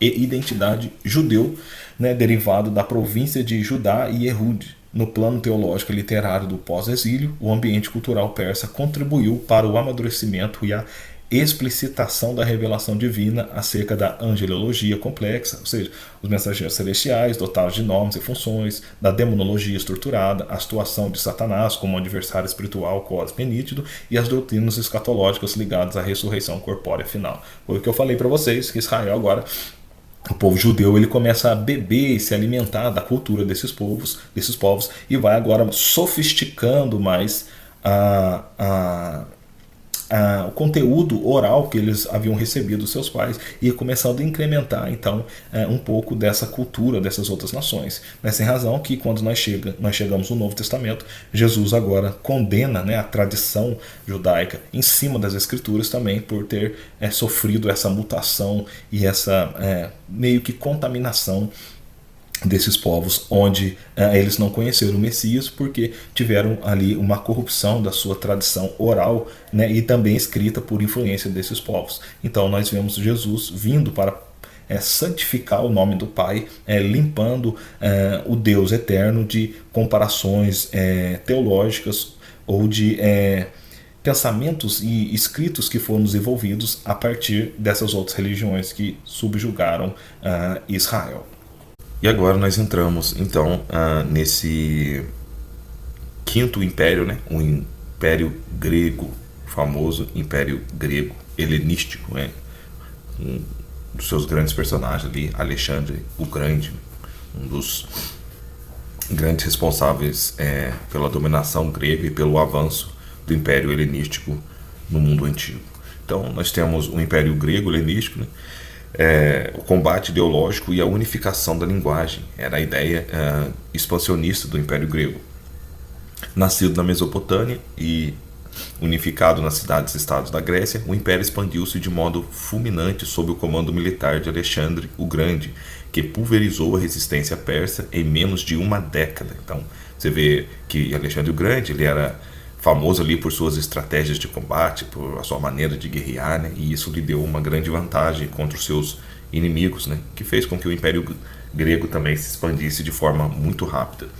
e identidade judeu, né, derivado da província de Judá e Ehud. No plano teológico e literário do pós-exílio, o ambiente cultural persa contribuiu para o amadurecimento e a explicitação da revelação divina acerca da angelologia complexa, ou seja, os mensageiros celestiais dotados de nomes e funções, da demonologia estruturada, a situação de Satanás como um adversário espiritual cósmico e nítido e as doutrinas escatológicas ligadas à ressurreição corpórea final. Foi o que eu falei para vocês, que Israel agora, o povo judeu, ele começa a beber e se alimentar da cultura desses povos e vai agora sofisticando mais o conteúdo oral que eles haviam recebido dos seus pais e começando a incrementar então um pouco dessa cultura dessas outras nações. Mas sem razão que quando nós chegamos no Novo Testamento, Jesus agora condena, né, a tradição judaica em cima das Escrituras também por ter sofrido essa mutação e essa meio que contaminação desses povos, onde eles não conheceram o Messias porque tiveram ali uma corrupção da sua tradição oral, né, e também escrita por influência desses povos. Então nós vemos Jesus vindo para santificar o nome do Pai, limpando o Deus eterno de comparações teológicas ou de pensamentos e escritos que foram desenvolvidos a partir dessas outras religiões que subjugaram Israel. E agora nós entramos então nesse quinto império, né? O Império Grego, o famoso Império Grego helenístico, né? Um dos seus grandes personagens ali, Alexandre o Grande, um dos grandes responsáveis pela dominação grega e pelo avanço do Império Helenístico no mundo antigo. Então nós temos o Império Grego helenístico, né? O combate ideológico e a unificação da linguagem era a ideia expansionista do Império Grego. Nascido na Mesopotâmia e unificado nas cidades-estados da Grécia, o Império expandiu-se de modo fulminante sob o comando militar de Alexandre o Grande, que pulverizou a resistência persa em menos de uma década. Então você vê que Alexandre o Grande ele era famoso ali por suas estratégias de combate, por a sua maneira de guerrear, né? E isso lhe deu uma grande vantagem contra os seus inimigos, né? Que fez com que o Império Grego também se expandisse de forma muito rápida.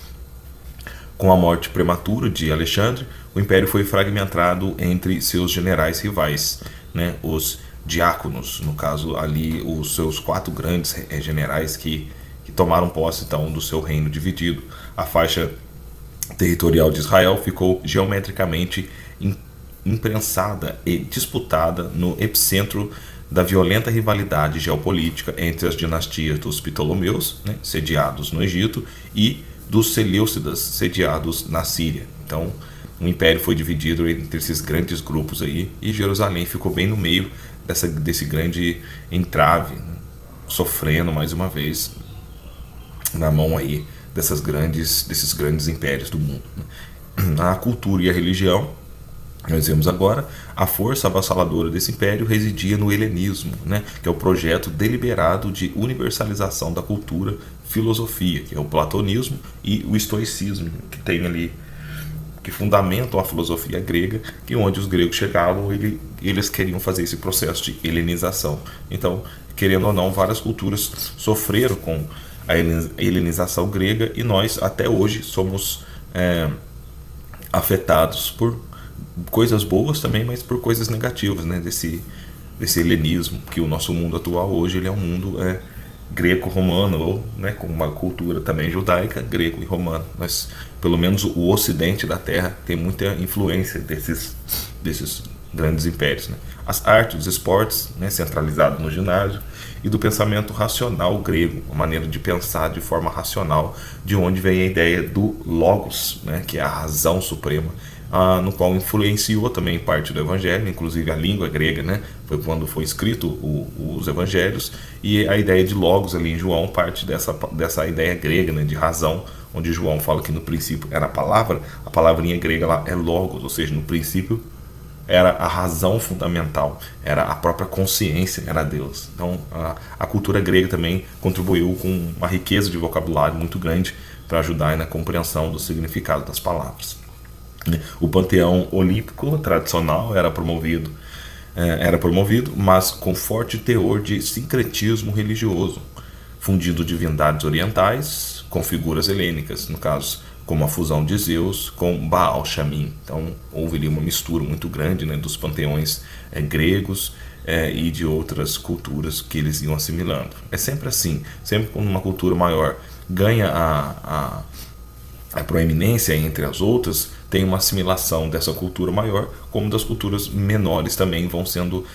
Com a morte prematura de Alexandre, o Império foi fragmentado entre seus generais rivais, né? Os diáconos, no caso ali os seus 4 grandes generais que tomaram posse então do seu reino dividido. A faixa territorial de Israel ficou geometricamente imprensada e disputada no epicentro da violenta rivalidade geopolítica entre as dinastias dos Ptolomeus, né, sediados no Egito, e dos Seleucidas, sediados na Síria. Então, o império foi dividido entre esses grandes grupos aí, e Jerusalém ficou bem no meio desse grande entrave, né, sofrendo mais uma vez na mão aí desses grandes impérios do mundo. A cultura e a religião, nós vemos agora, a força avassaladora desse império residia no helenismo, né, que é o projeto deliberado de universalização da cultura, filosofia, que é o platonismo, e o estoicismo, que tem ali, que fundamentam a filosofia grega, que onde os gregos chegavam, eles queriam fazer esse processo de helenização. Então, querendo ou não, várias culturas sofreram com a helenização grega, e nós até hoje somos afetados por coisas boas também, mas por coisas negativas, né, desse helenismo, que o nosso mundo atual hoje ele é um mundo greco-romano, ou, né, com uma cultura também judaica, greco e romano. Mas pelo menos o ocidente da Terra tem muita influência desses grandes impérios, né? As artes, os esportes, né, centralizados no ginásio, e do pensamento racional grego, a maneira de pensar de forma racional, de onde vem a ideia do logos, né, que é a razão suprema, no qual influenciou também parte do evangelho, inclusive a língua grega, né, foi quando foi escrito os evangelhos, e a ideia de logos ali em João parte dessa ideia grega, né, de razão, onde João fala que no princípio era a palavrinha grega lá é logos, ou seja, no princípio era a razão fundamental, era a própria consciência, era Deus. Então a cultura grega também contribuiu com uma riqueza de vocabulário muito grande para ajudar na compreensão do significado das palavras. O panteão olímpico tradicional era promovido, mas com forte teor de sincretismo religioso, fundindo divindades orientais com figuras helênicas, no caso, como a fusão de Zeus com Baal Shamim. Então houve ali uma mistura muito grande, né, dos panteões gregos e de outras culturas que eles iam assimilando. É sempre assim, sempre quando uma cultura maior ganha a proeminência entre as outras, tem uma assimilação dessa cultura maior, como das culturas menores também vão sendo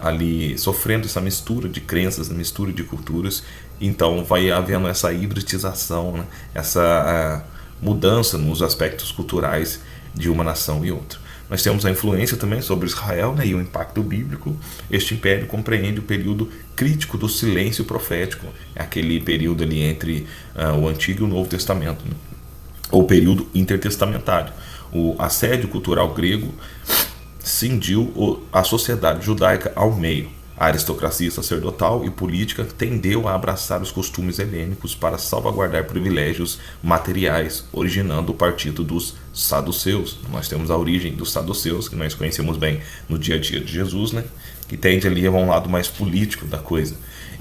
ali, sofrendo essa mistura de crenças, mistura de culturas. Então vai havendo essa hibridização, né? Essa mudança nos aspectos culturais de uma nação e outra. Nós temos a influência também sobre Israel, né, e o impacto bíblico. Este império compreende o período crítico do silêncio profético, é aquele período ali entre o Antigo e o Novo Testamento, né? Ou período intertestamentário. O assédio cultural grego cindiu a sociedade judaica ao meio. A aristocracia sacerdotal e política tendeu a abraçar os costumes helênicos para salvaguardar privilégios materiais, originando o partido dos saduceus. Nós temos a origem dos saduceus, que nós conhecemos bem no dia a dia de Jesus, né? Que tende ali a um lado mais político da coisa.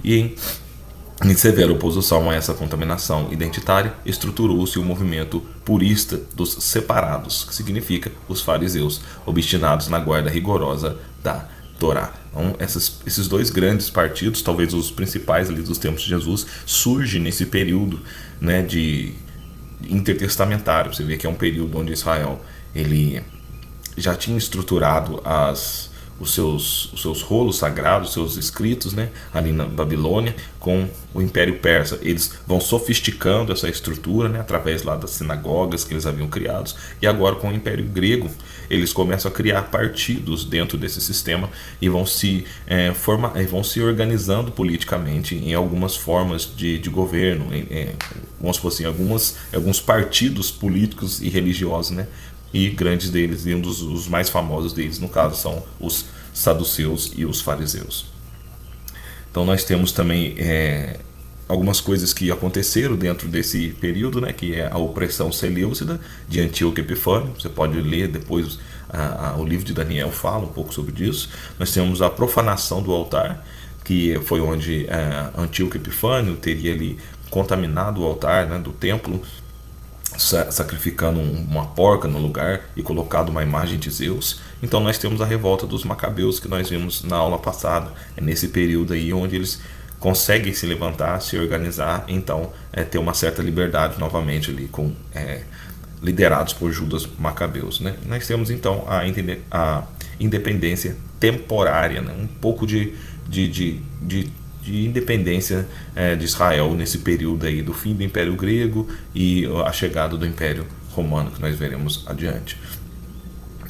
E em severa oposição a essa contaminação identitária, estruturou-se o movimento purista dos separados, que significa os fariseus, obstinados na guarda rigorosa da Torá. Então, esses dois grandes partidos, talvez os principais ali dos tempos de Jesus, surgem nesse período, né, de intertestamentário. Você vê que é um período onde Israel ele já tinha estruturado os seus rolos sagrados, os seus escritos, né, ali na Babilônia, com o Império Persa. Eles vão sofisticando essa estrutura, né, através lá das sinagogas que eles haviam criados, e agora com o Império Grego eles começam a criar partidos dentro desse sistema e vão se organizando politicamente em algumas formas de governo, vamos supor assim, alguns partidos políticos e religiosos, né? E grandes deles, e um dos mais famosos deles, no caso, são os saduceus e os fariseus. Então nós temos também algumas coisas que aconteceram dentro desse período, né, que é a opressão seleucida de Antíoco Epifânio. Você pode ler depois, o livro de Daniel fala um pouco sobre isso. Nós temos a profanação do altar, que foi onde Antíoco Epifânio teria ali contaminado o altar, né, do templo, sacrificando uma porca no lugar e colocado uma imagem de Zeus. Então nós temos a revolta dos Macabeus, que nós vimos na aula passada. É nesse período aí onde eles conseguem se levantar, se organizar, então ter uma certa liberdade novamente ali, liderados por Judas Macabeus, né? Nós temos então a independência temporária, né? Um pouco de independência de Israel nesse período aí do fim do Império Grego e a chegada do Império Romano, que nós veremos adiante.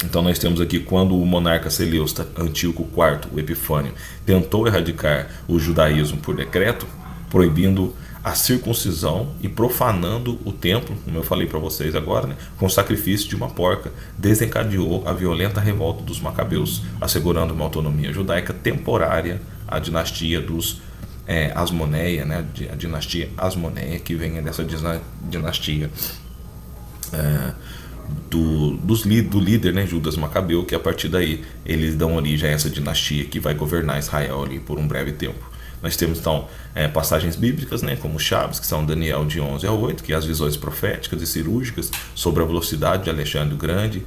Então nós temos aqui quando o monarca seleucida Antíoco IV, o Epifânio, tentou erradicar o judaísmo por decreto, proibindo a circuncisão e profanando o templo, como eu falei para vocês agora, né, com o sacrifício de uma porca, desencadeou a violenta revolta dos Macabeus, assegurando uma autonomia judaica temporária à dinastia dos Asmoneia, né, a dinastia Asmoneia, que vem dessa dinastia do líder, né, Judas Macabeu, que a partir daí eles dão origem a essa dinastia que vai governar Israel ali por um breve tempo. Nós temos então passagens bíblicas, né, como chaves, que são Daniel de 11 a 8, que é as visões proféticas e cirúrgicas sobre a velocidade de Alexandre o Grande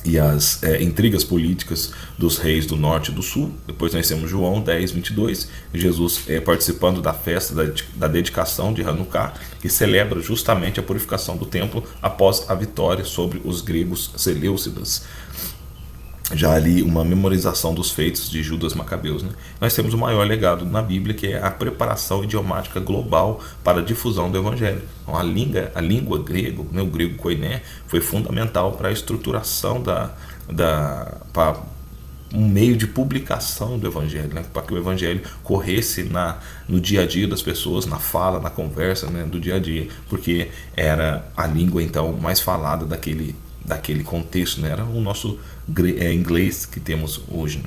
e as intrigas políticas dos reis do norte e do sul. Depois nós temos João 10, 22, Jesus participando da festa da dedicação de Hanukkah, que celebra justamente a purificação do templo após a vitória sobre os gregos seleucidas. Já ali uma memorização dos feitos de Judas Macabeus, né? Nós temos o maior legado na Bíblia, que é a preparação idiomática global para a difusão do Evangelho. Então, a língua grego, né, o grego koiné, foi fundamental para a estruturação para um meio de publicação do Evangelho, né, para que o Evangelho corresse no dia a dia das pessoas, na fala, na conversa, né, do dia a dia, porque era a língua então mais falada daquele contexto, né? Era o nosso inglês que temos hoje.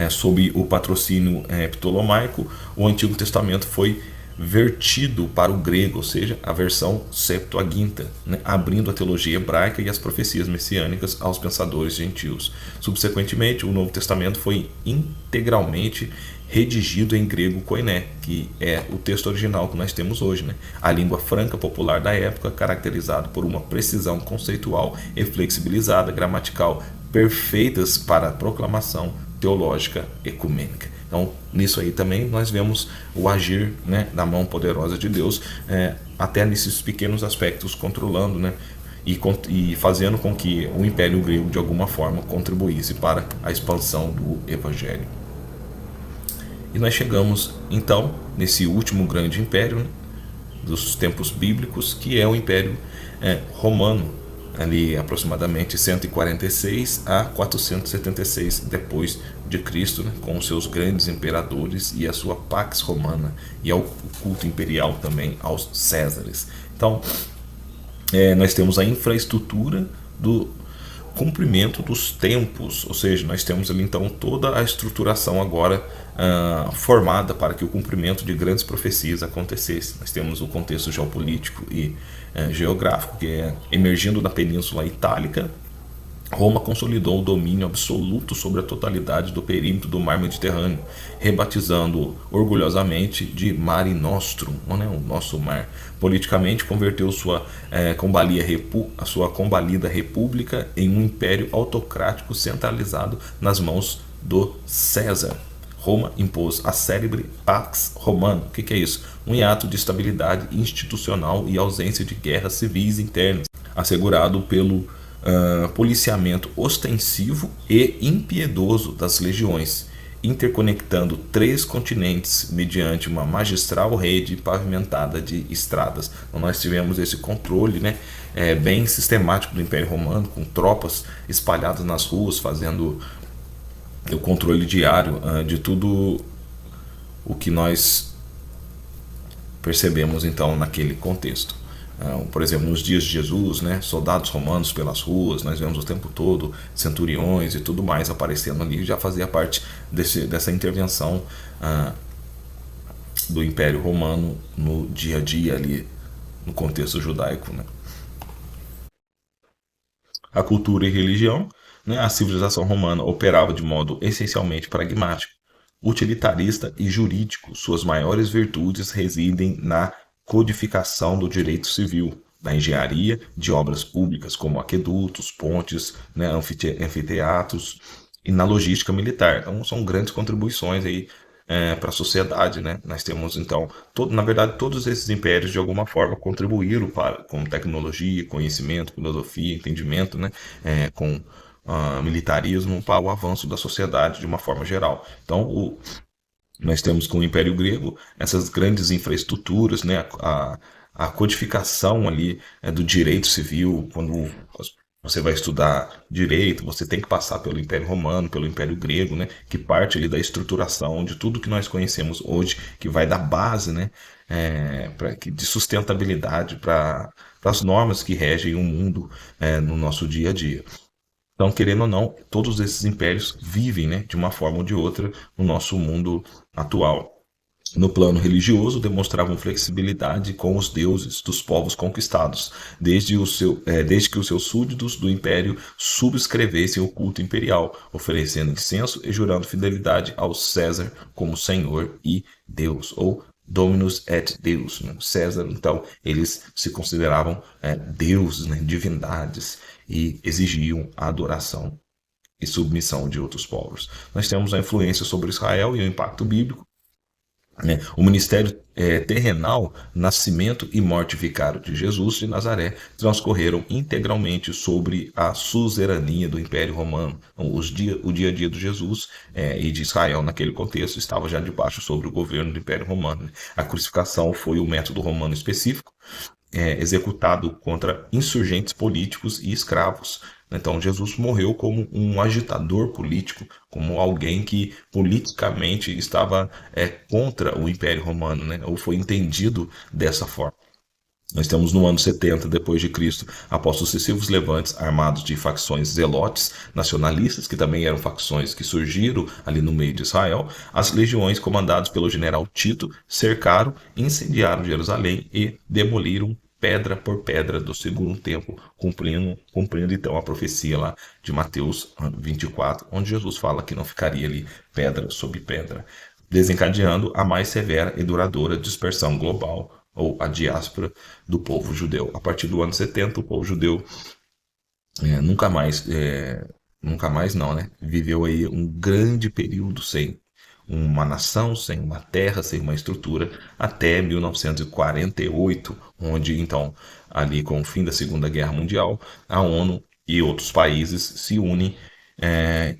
Sob o patrocínio ptolomaico, o Antigo Testamento foi vertido para o grego, ou seja, a versão Septuaginta, né, abrindo a teologia hebraica e as profecias messiânicas aos pensadores gentios. Subsequentemente, o Novo Testamento foi integralmente redigido em grego koiné, que é o texto original que nós temos hoje, né? A língua franca popular da época, caracterizada por uma precisão conceitual e flexibilizada, gramatical, perfeitas para a proclamação teológica ecumênica. Então, nisso aí também nós vemos o agir, né, da mão poderosa de Deus, até nesses pequenos aspectos, controlando, né, e fazendo com que o Império Grego, de alguma forma, contribuísse para a expansão do Evangelho. E nós chegamos, então, nesse último grande império, né, dos tempos bíblicos, que é o Império Romano, ali aproximadamente 146 a 476 depois de Cristo, né, com os seus grandes imperadores e a sua Pax Romana e ao culto imperial também aos Césares. Então, nós temos a infraestrutura do cumprimento dos tempos, ou seja, nós temos ali então toda a estruturação agora formada para que o cumprimento de grandes profecias acontecesse. Nós temos o contexto geopolítico e geográfico, que é emergindo da Península Itálica. Roma consolidou o domínio absoluto sobre a totalidade do perímetro do mar Mediterrâneo, rebatizando orgulhosamente de Mare Nostrum, né, o nosso mar. Politicamente, converteu a sua combalida república em um império autocrático centralizado nas mãos do César. Roma impôs a célebre Pax Romana. O que é isso? Um hiato de estabilidade institucional e ausência de guerras civis internas, assegurado pelo policiamento ostensivo e impiedoso das legiões, interconectando 3 continentes mediante uma magistral rede pavimentada de estradas. Então nós tivemos esse controle, né, bem sistemático do Império Romano, com tropas espalhadas nas ruas, fazendo o controle diário de tudo o que nós percebemos então naquele contexto. Por exemplo, nos dias de Jesus, né, soldados romanos pelas ruas, nós vemos o tempo todo centuriões e tudo mais aparecendo ali, já fazia parte dessa intervenção do Império Romano no dia a dia ali, no contexto judaico, né. A cultura e religião, né, a civilização romana operava de modo essencialmente pragmático, utilitarista e jurídico. Suas maiores virtudes residem na codificação do direito civil, da engenharia, de obras públicas como aquedutos, pontes, né, anfiteatros e na logística militar. Então são grandes contribuições aí para a sociedade, né? Nós temos então, na verdade, todos esses impérios de alguma forma contribuíram com tecnologia, conhecimento, filosofia, entendimento, né? Com militarismo para o avanço da sociedade de uma forma geral. Então, nós temos com o Império Grego essas grandes infraestruturas, né, a codificação ali do direito civil. Quando você vai estudar direito, você tem que passar pelo Império Romano, pelo Império Grego, né, que parte ali da estruturação de tudo que nós conhecemos hoje, que vai dar base, né, de sustentabilidade para as normas que regem o mundo no nosso dia a dia. Então, querendo ou não, todos esses impérios vivem, né, de uma forma ou de outra no nosso mundo atual. No plano religioso, demonstravam flexibilidade com os deuses dos povos conquistados, desde que os seus súditos do império subscrevessem o culto imperial, oferecendo incenso e jurando fidelidade ao César como Senhor e Deus, ou Dominus et Deus, né? César, então, eles se consideravam deuses, né, divindades, e exigiam a adoração e submissão de outros povos. Nós temos a influência sobre Israel e o impacto bíblico, né? O ministério terrenal, nascimento e morte vicário de Jesus de Nazaré transcorreram integralmente sobre a suzerania do Império Romano. Então, o dia a dia de Jesus e de Israel naquele contexto estava já debaixo sobre o governo do Império Romano. A crucificação foi o método romano específico, executado contra insurgentes políticos e escravos. Então Jesus morreu como um agitador político, como alguém que politicamente estava contra o Império Romano, né? Ou foi entendido dessa forma. Nós temos no ano 70 depois de Cristo, após sucessivos levantes armados de facções zelotes nacionalistas, que também eram facções que surgiram ali no meio de Israel, as legiões comandadas pelo general Tito cercaram, incendiaram Jerusalém e demoliram pedra por pedra do segundo templo, cumprindo então a profecia lá de Mateus 24, onde Jesus fala que não ficaria ali pedra sobre pedra, desencadeando a mais severa e duradoura dispersão global ou a diáspora do povo judeu. A partir do ano 70, o povo judeu nunca mais, nunca mais não, né? Viveu aí um grande período sem uma nação, sem uma terra, sem uma estrutura, até 1948, onde então, ali com o fim da Segunda Guerra Mundial, a ONU e outros países se unem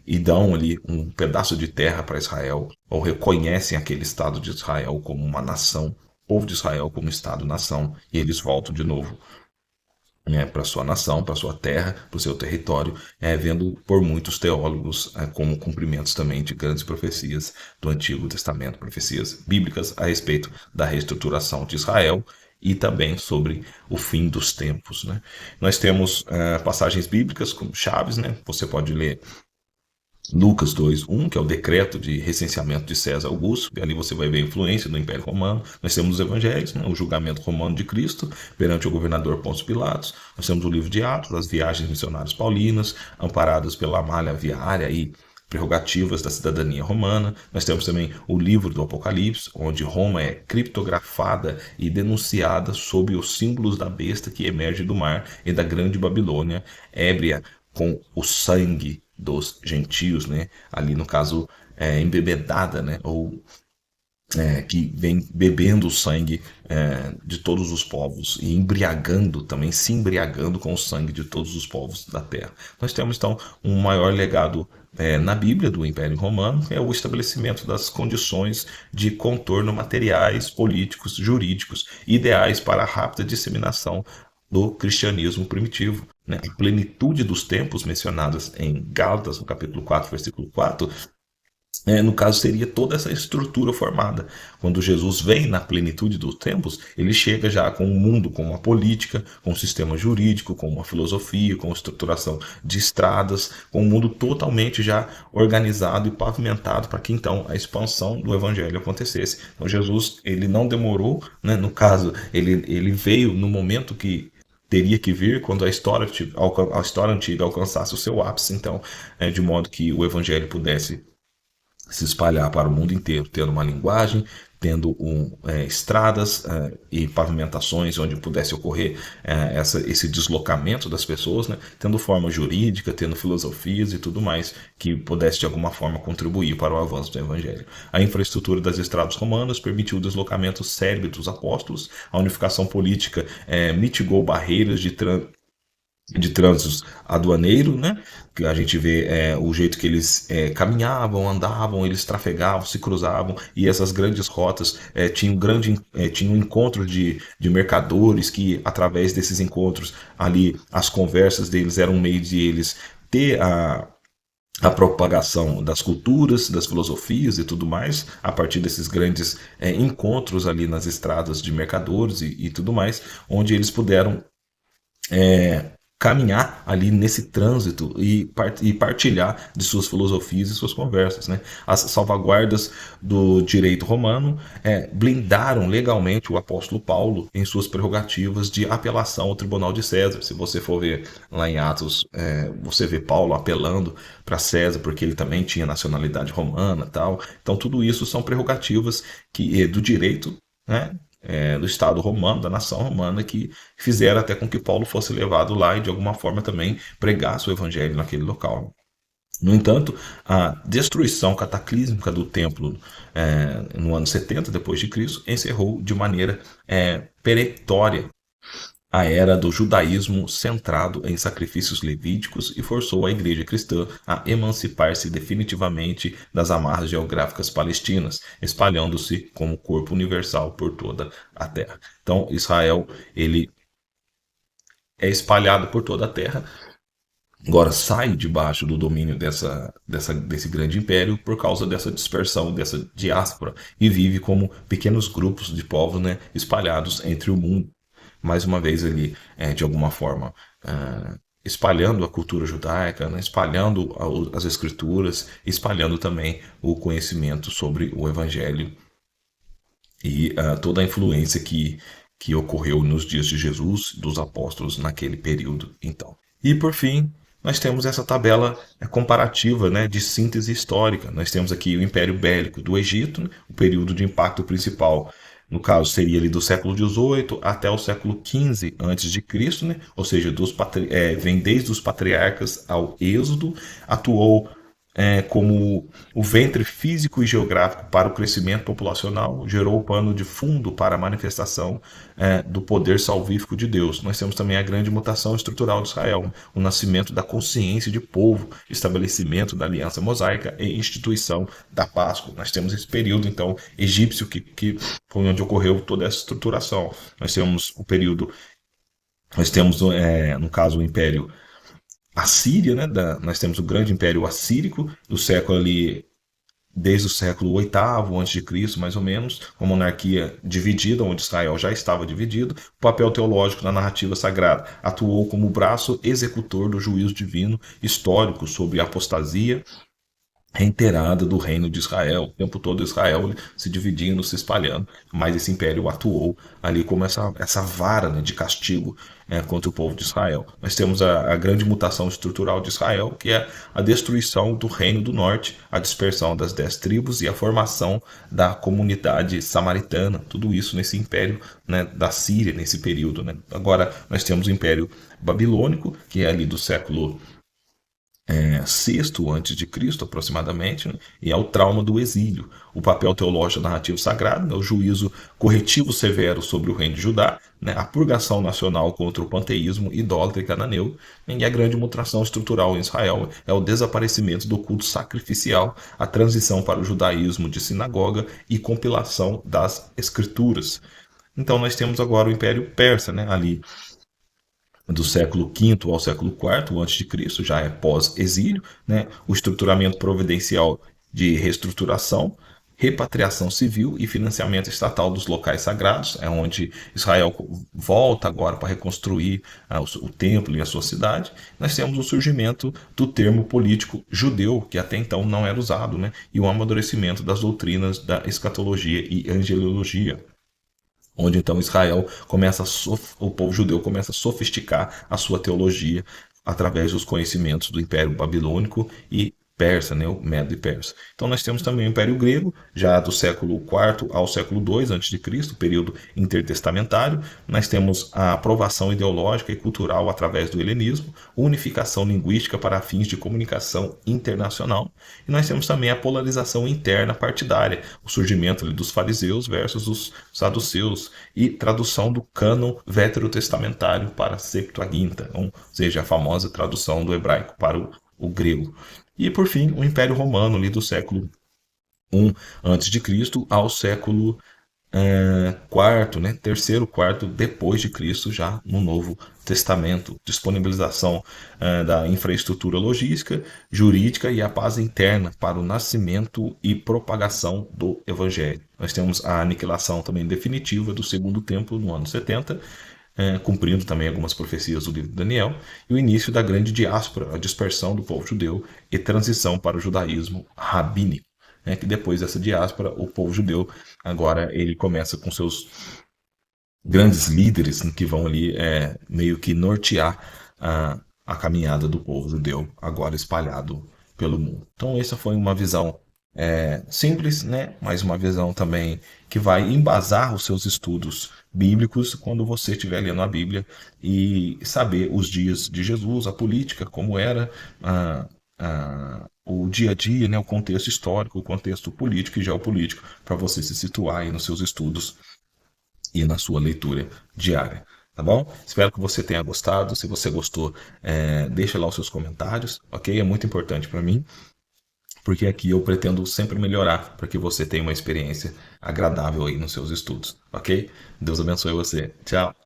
e dão ali um pedaço de terra para Israel, ou reconhecem aquele Estado de Israel como uma nação, o povo de Israel como Estado-nação, e eles voltam de novo para sua nação, para sua terra, para o seu território, vendo por muitos teólogos como cumprimentos também de grandes profecias do Antigo Testamento, profecias bíblicas a respeito da reestruturação de Israel e também sobre o fim dos tempos. Né? Nós temos passagens bíblicas como chaves, né? Você pode ler Lucas 2:1, que é o decreto de recenseamento de César Augusto, e ali você vai ver a influência do Império Romano. Nós temos os evangelhos, né, o julgamento romano de Cristo perante o governador Pôncio Pilatos. Nós temos o livro de Atos, as viagens missionárias paulinas, amparadas pela malha viária e prerrogativas da cidadania romana. Nós temos também o livro do Apocalipse, onde Roma é criptografada e denunciada sob os símbolos da besta que emerge do mar e da grande Babilônia, ébria com o sangue dos gentios, né? Ali no caso embebedada, né? Ou que vem bebendo o sangue de todos os povos e embriagando também, se embriagando com o sangue de todos os povos da terra. Nós temos então um maior legado na Bíblia do Império Romano, que é o estabelecimento das condições de contorno materiais, políticos, jurídicos, ideais para a rápida disseminação do cristianismo primitivo. Né? A plenitude dos tempos mencionados em Gálatas, no capítulo 4, versículo 4, no caso seria toda essa estrutura formada. Quando Jesus vem na plenitude dos tempos, ele chega já com um mundo, com uma política, com um sistema jurídico, com uma filosofia, com estruturação de estradas, com um mundo totalmente já organizado e pavimentado para que então a expansão do evangelho acontecesse. Então Jesus, ele não demorou, né? No caso, ele veio no momento que teria que vir quando a história antiga alcançasse o seu ápice, então, de modo que o evangelho pudesse se espalhar para o mundo inteiro, tendo uma linguagem, tendo estradas e pavimentações onde pudesse ocorrer esse deslocamento das pessoas, né? Tendo forma jurídica, tendo filosofias e tudo mais que pudesse de alguma forma contribuir para o avanço do Evangelho. A infraestrutura das estradas romanas permitiu o deslocamento célere dos apóstolos, a unificação política mitigou barreiras de trânsitos aduaneiro, né? Que a gente vê o jeito que eles caminhavam, andavam, eles trafegavam, se cruzavam, e essas grandes rotas tinham encontros de mercadores que, através desses encontros ali, as conversas deles eram um meio de eles ter a propagação das culturas, das filosofias e tudo mais, a partir desses grandes encontros ali nas estradas de mercadores e tudo mais, onde eles puderam caminhar ali nesse trânsito e partilhar de suas filosofias e suas conversas. Né? As salvaguardas do direito romano blindaram legalmente o apóstolo Paulo em suas prerrogativas de apelação ao Tribunal de César. Se você for ver lá em Atos, você vê Paulo apelando para César, porque ele também tinha nacionalidade romana e tal. Então tudo isso são prerrogativas do direito, né? Do Estado romano, da nação romana, que fizeram até com que Paulo fosse levado lá e de alguma forma também pregasse o evangelho naquele local. No entanto, a destruição cataclísmica do templo no ano 70 depois de Cristo encerrou de maneira perentória a era do judaísmo centrado em sacrifícios levíticos e forçou a igreja cristã a emancipar-se definitivamente das amarras geográficas palestinas, espalhando-se como corpo universal por toda a terra. Então, Israel, ele é espalhado por toda a terra, agora sai debaixo do domínio desse grande império por causa dessa dispersão, dessa diáspora, e vive como pequenos grupos de povos, né, espalhados entre o mundo. mais uma vez ali, de alguma forma, espalhando a cultura judaica, né? Espalhando as escrituras, espalhando também o conhecimento sobre o evangelho e toda a influência que ocorreu nos dias de Jesus, dos apóstolos naquele período, então. E por fim, nós temos essa tabela comparativa, né, de síntese histórica. Nós temos aqui o Império Bélico do Egito, né, o período de impacto principal, no caso, seria ali do século XVIII até o século XV antes de Cristo, né? Ou seja, vem desde os patriarcas ao Êxodo, atuou como o ventre físico e geográfico para o crescimento populacional, gerou o pano de fundo para a manifestação do poder salvífico de Deus. Nós temos também a grande mutação estrutural de Israel, o nascimento da consciência de povo, estabelecimento da aliança mosaica e instituição da Páscoa. Nós temos esse período, então, egípcio, que foi onde ocorreu toda essa estruturação. Nós temos o período, no caso, o Império Assíria, né? Nós temos o grande império assírico do século ali, desde o século VIII a.C., mais ou menos, uma monarquia dividida, onde Israel já estava dividido. O papel teológico na narrativa sagrada atuou como braço executor do juízo divino histórico sobre a apostasia reiterada do reino de Israel. O tempo todo Israel se dividindo, se espalhando, mas esse império atuou ali como essa vara, né, de castigo contra o povo de Israel. Nós temos a grande mutação estrutural de Israel, que é a destruição do reino do norte, a dispersão das 10 tribos e a formação da comunidade samaritana. Tudo isso nesse império, né, da Síria, nesse período. Né? Agora nós temos o Império Babilônico, que é ali do século sexto antes de Cristo, aproximadamente, né? E é o trauma do exílio. O papel teológico narrativo sagrado, né? O juízo corretivo severo sobre o reino de Judá, né? A purgação nacional contra o panteísmo idólatra e cananeu, né? E a grande mutação estrutural em Israel é o desaparecimento do culto sacrificial, a transição para o judaísmo de sinagoga e compilação das escrituras. Então nós temos agora o Império Persa, né? Ali do século V ao século IV a.C., já é pós-exílio, né? O estruturamento providencial de reestruturação, repatriação civil e financiamento estatal dos locais sagrados, é onde Israel volta agora para reconstruir o templo e a sua cidade. Nós temos o surgimento do termo político judeu, que até então não era usado, né? E o amadurecimento das doutrinas da escatologia e angelologia, onde então Israel o povo judeu começa a sofisticar a sua teologia através dos conhecimentos do Império Babilônico e persa, né, o Medo e Persa. Então nós temos também o Império Grego, já do século IV ao século II a.C., período intertestamentário. Nós temos a aprovação ideológica e cultural através do helenismo, unificação linguística para fins de comunicação internacional. E nós temos também a polarização interna partidária, o surgimento ali dos fariseus versus os saduceus e tradução do cânon veterotestamentário para a Septuaginta, ou seja, a famosa tradução do hebraico para o grego. E, por fim, o Império Romano, ali do século I a.C. ao século quarto, né, terceiro, quarto depois de Cristo, já no Novo Testamento, disponibilização da infraestrutura logística, jurídica e a paz interna para o nascimento e propagação do Evangelho. Nós temos a aniquilação também definitiva do Segundo Templo no ano 70, cumprindo também algumas profecias do livro de Daniel, e o início da grande diáspora, a dispersão do povo judeu e transição para o judaísmo rabínico. Que depois dessa diáspora, o povo judeu agora ele começa com seus grandes líderes que vão ali meio que nortear a caminhada do povo judeu, agora espalhado pelo mundo. Então essa foi uma visão simples, né? Mas uma visão também que vai embasar os seus estudos bíblicos quando você estiver lendo a Bíblia e saber os dias de Jesus, a política, como era, o dia a dia, né, o contexto histórico, o contexto político e geopolítico, para você se situar aí nos seus estudos e na sua leitura diária. Tá bom? Espero que você tenha gostado. Se você gostou, deixa lá os seus comentários, ok? É muito importante para mim, porque aqui eu pretendo sempre melhorar para que você tenha uma experiência agradável aí nos seus estudos, ok? Deus abençoe você. Tchau!